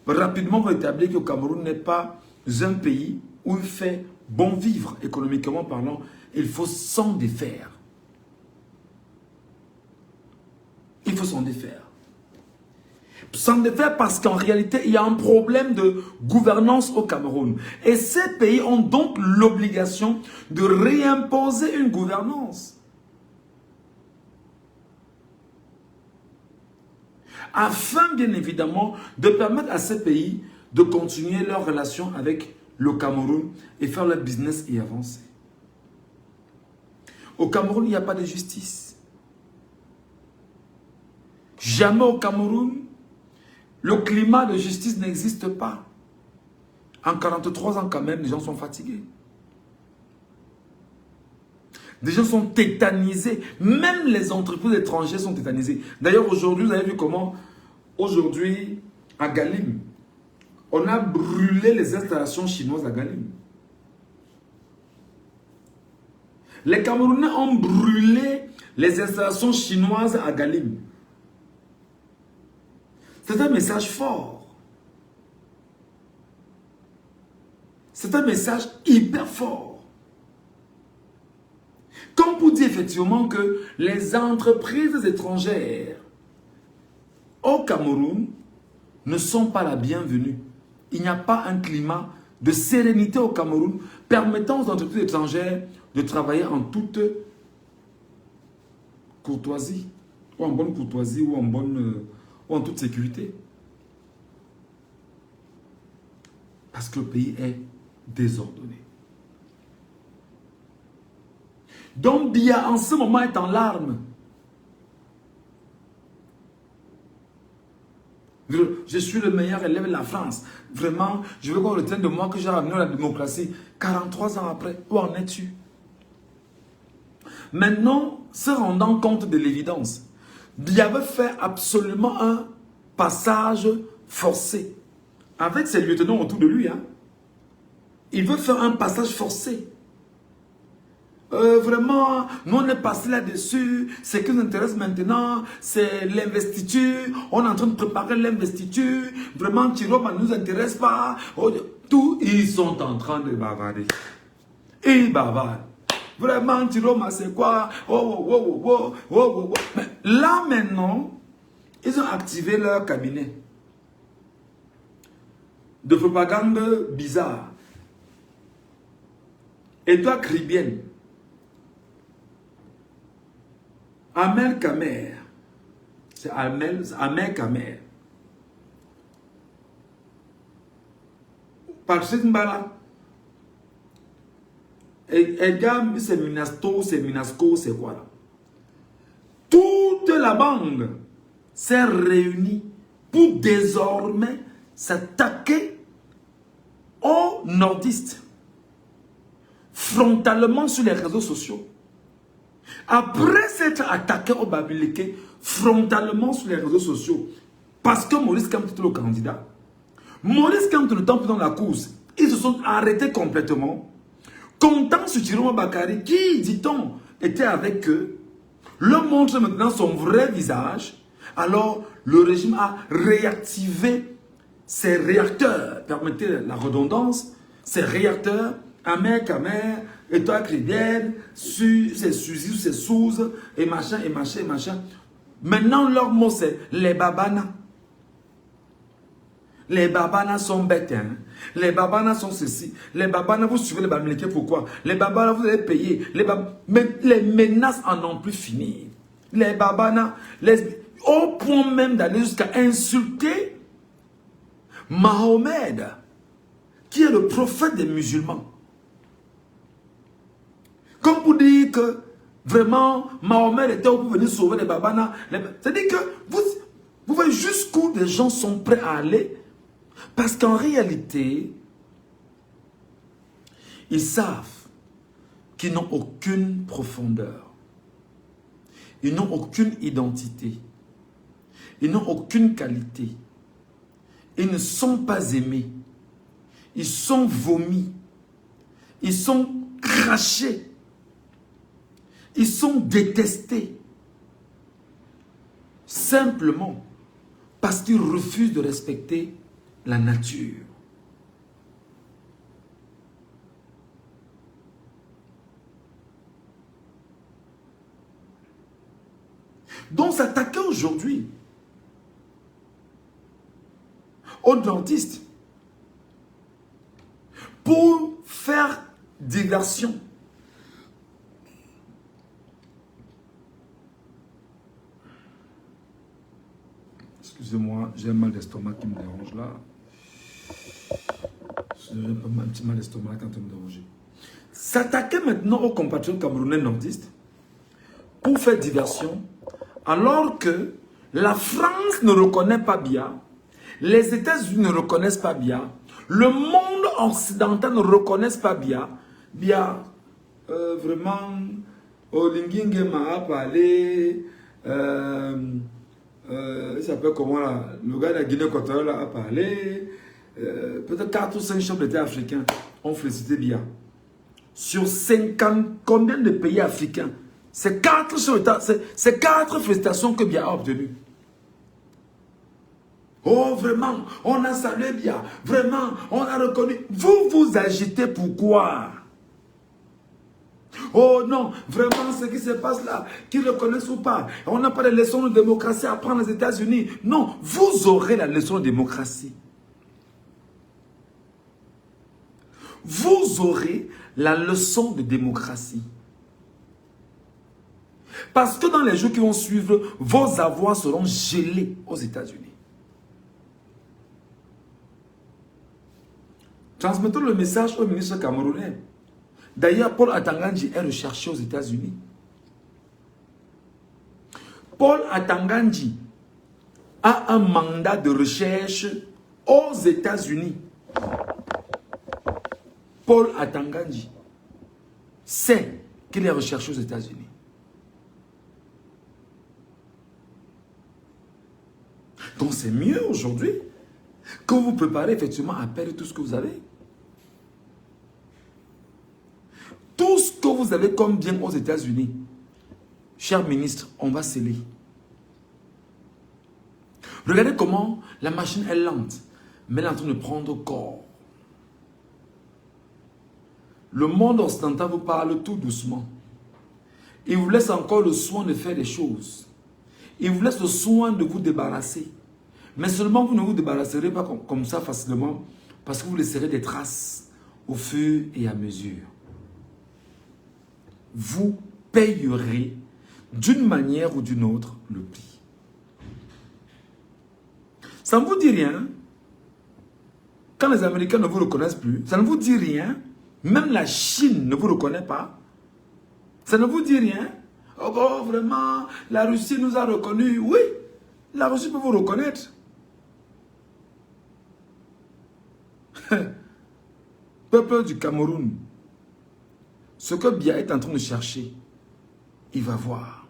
Speaker 1: rapidement vont établir que le Cameroun n'est pas un pays où il fait bon vivre économiquement parlant. Il faut s'en défaire. Il faut s'en défaire. S'en défaire parce qu'en réalité, il y a un problème de gouvernance au Cameroun. Et ces pays ont donc l'obligation de réimposer une gouvernance. Afin, bien évidemment, de permettre à ces pays de continuer leurs relations avec le Cameroun et faire leur business et avancer. Au Cameroun, il n'y a pas de justice. Jamais au Cameroun, le climat de justice n'existe pas. En 43 ans quand même, les gens sont fatigués. Les gens sont tétanisés. Même les entreprises étrangères sont tétanisées. D'ailleurs, aujourd'hui, vous avez vu comment, aujourd'hui, à Galim, on a brûlé les installations chinoises à Galim. Les Camerounais ont brûlé les installations chinoises à Galim. C'est un message fort. C'est un message hyper fort. Comme pour dire effectivement que les entreprises étrangères au Cameroun ne sont pas la bienvenue. Il n'y a pas un climat de sérénité au Cameroun permettant aux entreprises étrangères de travailler en toute courtoisie, ou en bonne courtoisie, ou en toute sécurité. Parce que le pays est désordonné. Donc Biya en ce moment est en larmes. Je suis le meilleur élève de la France. Vraiment, je veux qu'on retienne de moi que j'ai ramené la démocratie. 43 ans après, où en es-tu? Maintenant, se rendant compte de l'évidence, Biya veut faire absolument un passage forcé. Avec ses lieutenants autour de lui. Hein. Il veut faire un passage forcé. Vraiment, nous on est passé là-dessus. Ce qui nous intéresse maintenant, c'est l'investiture. On est en train de préparer l'investiture. Vraiment, Tiroma ne nous intéresse pas. Tout, ils sont en train de bavarder. Ils bavardent. Vraiment, Tiroma, c'est quoi? Mais là maintenant, ils ont activé leur cabinet de propagande bizarre. Edouard Kribienne, Amel Kamer, c'est Amel Kamer, Patrick Mbala, Edgar, c'est Minasto, c'est Minasco, c'est quoi là? Toute la bande s'est réunie pour désormais s'attaquer aux nordistes frontalement sur les réseaux sociaux. Après s'être attaqué au Babiliké frontalement sur les réseaux sociaux, parce que Maurice Kamto était le candidat, Maurice Kamto ne temps plus dans la course, ils se sont arrêtés complètement, comptant sur Tiroma Bakari, qui, dit-on, était avec eux, leur montre maintenant son vrai visage. Alors le régime a réactivé ses réacteurs, permettez la redondance, ses réacteurs, Amer, Kamer, et toi, Kribienne, ses Suzy, ses Souzes, et machin, et machin, et machin. Maintenant, leur mot, c'est les babanas. Les babanas sont bêtes, hein. Les babanas sont ceci. Les babanas, vous suivez les Bamileke, pourquoi? Les babanas, vous allez payer. Mais les menaces en ont plus fini. Les babanas, au point même d'aller jusqu'à insulter Mahomet, qui est le prophète des musulmans. Comme pour dire que vraiment Mahomet était pour venir sauver les babanas. C'est-à-dire que vous voyez jusqu'où les gens sont prêts à aller. Parce qu'en réalité, ils savent qu'ils n'ont aucune profondeur. Ils n'ont aucune identité. Ils n'ont aucune qualité. Ils ne sont pas aimés. Ils sont vomis. Ils sont crachés. Ils sont détestés. Simplement parce qu'ils refusent de respecter la nature. Donc s'attaquer aujourd'hui aux nordistes pour faire diversion. Excusez-moi, j'ai un mal d'estomac qui me dérange là. J'ai un petit mal d'estomac quand on me dérange. S'attaquer maintenant aux compatriotes camerounais nordistes pour faire diversion, alors que La France ne reconnaît pas Biya. Les États-Unis ne reconnaissent pas Biya. Le monde occidental ne reconnaît pas Biya. Biya, vraiment, Olingenge m'a parlé. Il s'appelle comment là? Le gars de la Guinée-Équatoriale a parlé. Peut-être 4 ou 5 chefs d'État africains ont félicité Biya. Sur 50, combien de pays africains? C'est 4 chefs d'État, c'est 4 félicitations que Biya a obtenues. Oh, vraiment, on a salué Biya. Vraiment, on a reconnu. Vous vous agitez pourquoi? Oh non, vraiment, ce qui se passe là, qu'ils reconnaissent ou pas. On n'a pas de leçon de démocratie à prendre aux États-Unis. Non, vous aurez la leçon de démocratie. Vous aurez la leçon de démocratie. Parce que dans les jours qui vont suivre, vos avoirs seront gelés aux États-Unis. Transmettons le message au ministre camerounais. D'ailleurs, Paul Atangandji est recherché aux États-Unis. Paul Atangandji a un mandat de recherche aux États-Unis. Paul Atangandji sait qu'il est recherché aux États-Unis. Donc c'est mieux aujourd'hui que vous préparez effectivement à perdre tout ce que vous avez. Tout ce que vous avez comme bien aux États-Unis, cher ministre, on va sceller. Regardez comment la machine est lente, mais elle est en train de prendre corps. Le monde occidental vous parle tout doucement. Il vous laisse encore le soin de faire des choses. Il vous laisse le soin de vous débarrasser. Mais seulement vous ne vous débarrasserez pas comme ça facilement, parce que vous laisserez des traces au fur et à mesure. Vous payerez d'une manière ou d'une autre le prix. Ça ne vous dit rien. Quand les Américains ne vous reconnaissent plus, ça ne vous dit rien. Même la Chine ne vous reconnaît pas. Ça ne vous dit rien. Oh, vraiment, la Russie nous a reconnus. Oui, la Russie peut vous reconnaître. Peuple du Cameroun, ce que Biya est en train de chercher, il va voir.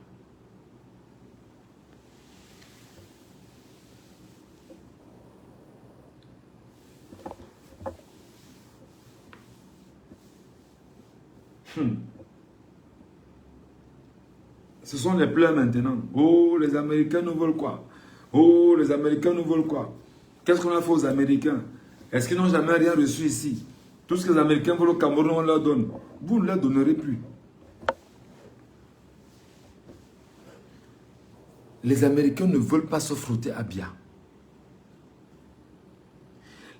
Speaker 1: Ce sont les pleurs maintenant. Oh, les Américains nous veulent quoi? Oh, les Américains nous veulent quoi? Qu'est-ce qu'on a fait aux Américains? Est-ce qu'ils n'ont jamais rien reçu ici? Tout ce que les Américains veulent au Cameroun, on leur donne. Vous ne leur donnerez plus. Les Américains ne veulent pas se frotter à Biya.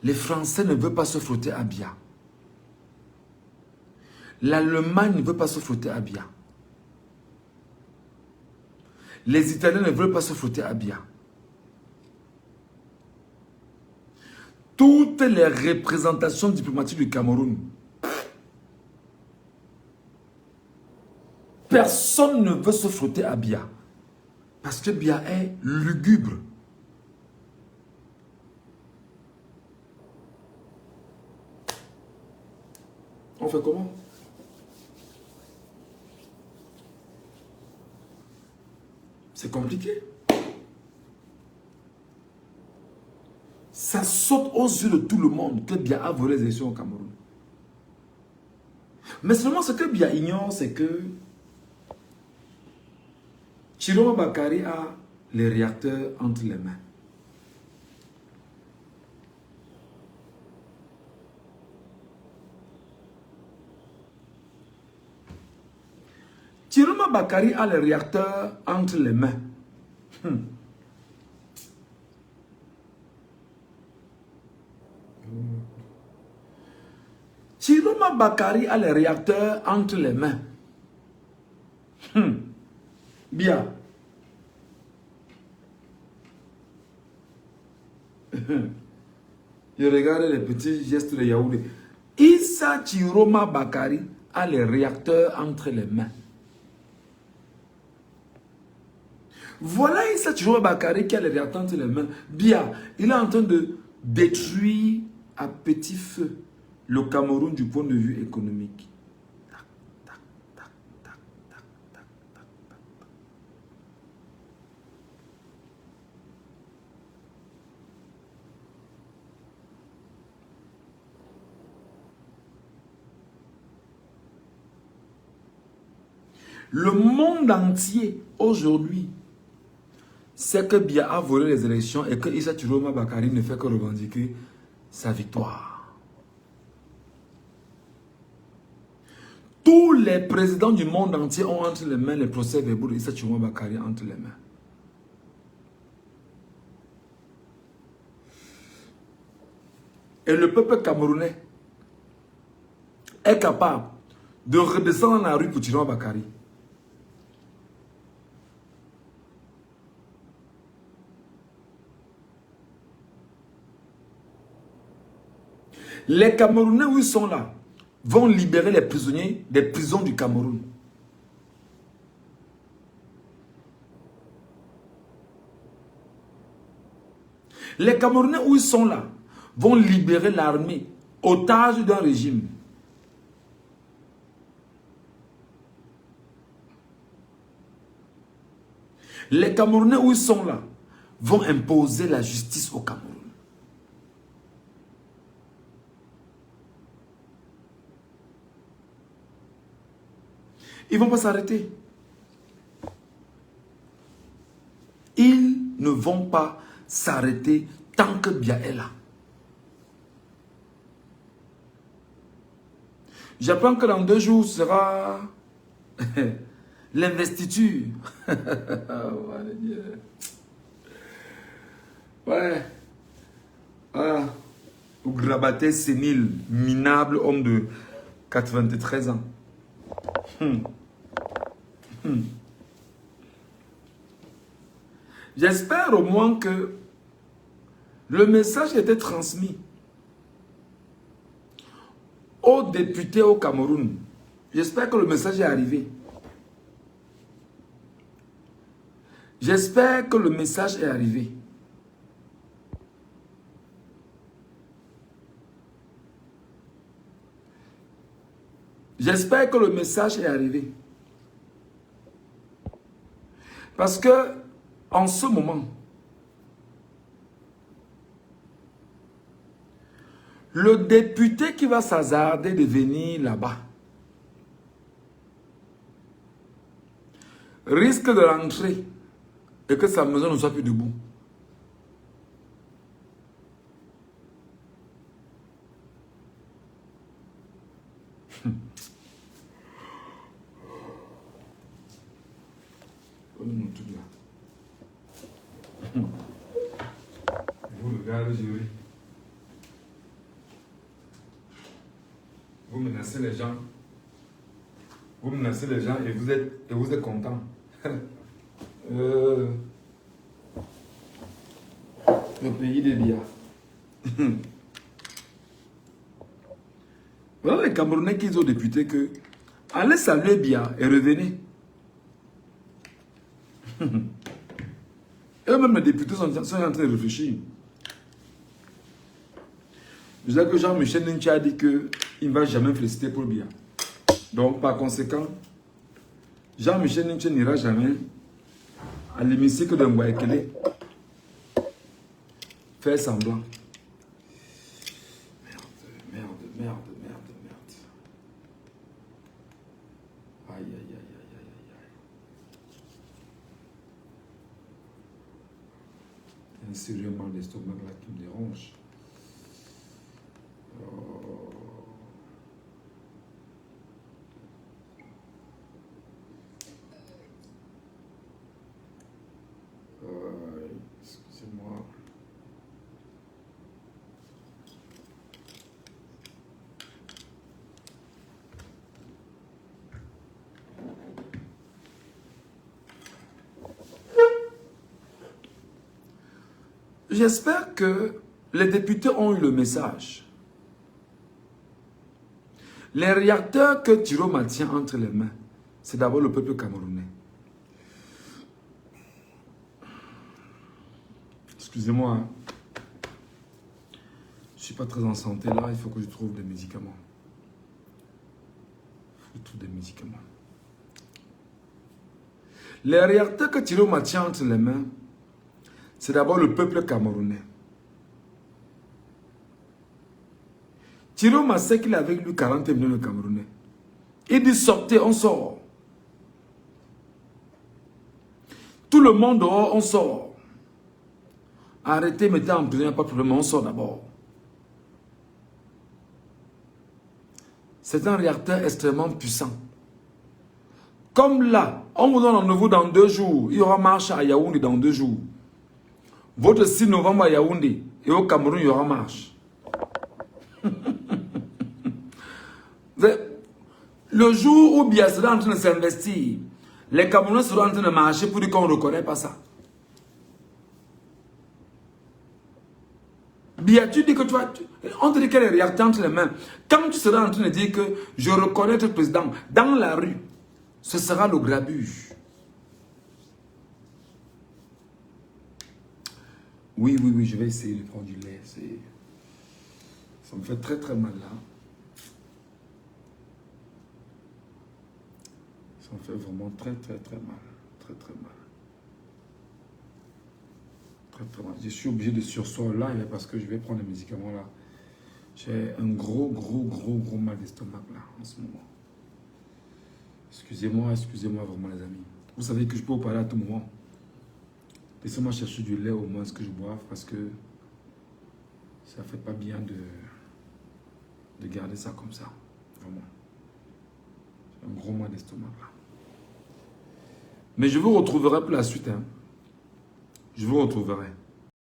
Speaker 1: Les Français ne veulent pas se frotter à Biya. L'Allemagne ne veut pas se frotter à Biya. Les Italiens ne veulent pas se frotter à Biya. Toutes les représentations diplomatiques du Cameroun, personne ne veut se frotter à Biya. Parce que Biya est lugubre. On fait comment? C'est compliqué. Ça saute aux yeux de tout le monde que Biya a volé les élections au Cameroun. Mais seulement ce que Biya ignore, c'est que Chiroma Bakary a les réacteurs entre les mains. Chiroma Bakary a les réacteurs entre les mains. Chiroma Bakary a les réacteurs entre les mains. Bien. Je regarde les petits gestes de Yaoundé. Issa Chiroma Bakary a les réacteurs entre les mains. Voilà Issa Tchiroma Bakary qui a les réacteurs entre les mains. Bien, il est en train de détruire à petit feu le Cameroun du point de vue économique. Le monde entier, aujourd'hui, sait que Biya a volé les élections et que Issa Tchiroma Bakary ne fait que revendiquer sa victoire. Tous les présidents du monde entier ont entre les mains les procès-verbaux d'Issa Tchiroma Bakary entre les mains. Et le peuple camerounais est capable de redescendre dans la rue pour Tchiroma Bakary. Les Camerounais, où ils sont là, vont libérer les prisonniers des prisons du Cameroun. Les Camerounais, où ils sont là, vont libérer l'armée, otage d'un régime. Les Camerounais, où ils sont là, vont imposer la justice au Cameroun. Ils ne vont pas s'arrêter. Ils ne vont pas s'arrêter tant que Biya est là. J'apprends que dans 2 jours sera l'investiture. Ouais. Voilà. Ou Grabaté sénile, minable, homme de 93 ans. J'espère au moins que le message était transmis aux députés au Cameroun. J'espère que le message est arrivé. J'espère que le message est arrivé. J'espère que le message est arrivé. Parce que, en ce moment, le député qui va s'hasarder de venir là-bas risque de rentrer et que sa maison ne soit plus debout. Vous regardez, jury. Vous menacez les gens. Vous menacez les gens et vous êtes content. Le pays des Biya. Voilà les Camerounais qui ont député que allez saluer Biya et revenez. Eux-mêmes les députés sont en train de réfléchir. Je sais que Jean-Michel Ninchi a dit qu'il ne va jamais féliciter pour Biya. Donc par conséquent, Jean-Michel Ninchi n'ira jamais à l'hémicycle de Mwaekele faire semblant. Merde. Aïe. Un sérieux mal d'estomac là qui me dérange. Excusez-moi. J'espère que les députés ont eu le message. Les réacteurs que Tchiroma tient entre les mains, c'est d'abord le peuple camerounais. Excusez-moi. Hein. Je ne suis pas très en santé là. Il faut que je trouve des médicaments. Il faut trouver des médicaments. Les réalités que Tiroma tient entre les mains, c'est d'abord le peuple camerounais. Tiroma sait qu'il a avec lui 40 millions de Camerounais. Il dit sortez, on sort. Tout le monde dehors, on sort. Arrêtez, mettez en prison, il n'y a pas de problème, on sort d'abord. C'est un réacteur extrêmement puissant. Comme là, on vous donne rendez-vous dans 2 jours. Il y aura marche à Yaoundé dans 2 jours. Votre 6 novembre à Yaoundé et au Cameroun, il y aura marche. Le jour où Biya sera en train de s'investir, les Camerounais seront en train de marcher pour dire qu'on ne reconnaît pas ça. Biya, tu dis que tu vas... On te dit qu'elle est réactante entre les mains. Quand tu seras en train de dire que je reconnais le président dans la rue, ce sera le grabuge. Oui, je vais essayer de prendre du lait. Ça me fait très très mal là. Ça me fait vraiment très très mal. Très mal. Très mal. Je suis obligé de sursoir là parce que je vais prendre les médicaments là. J'ai un gros mal d'estomac là en ce moment. Excusez-moi vraiment les amis. Vous savez que je peux vous parler à tout moment. Laissez-moi chercher du lait au moins ce que je boive parce que ça fait pas bien de garder ça comme ça. Vraiment. J'ai un gros mal d'estomac là. Mais je vous retrouverai pour la suite. Hein. Je vous retrouverai.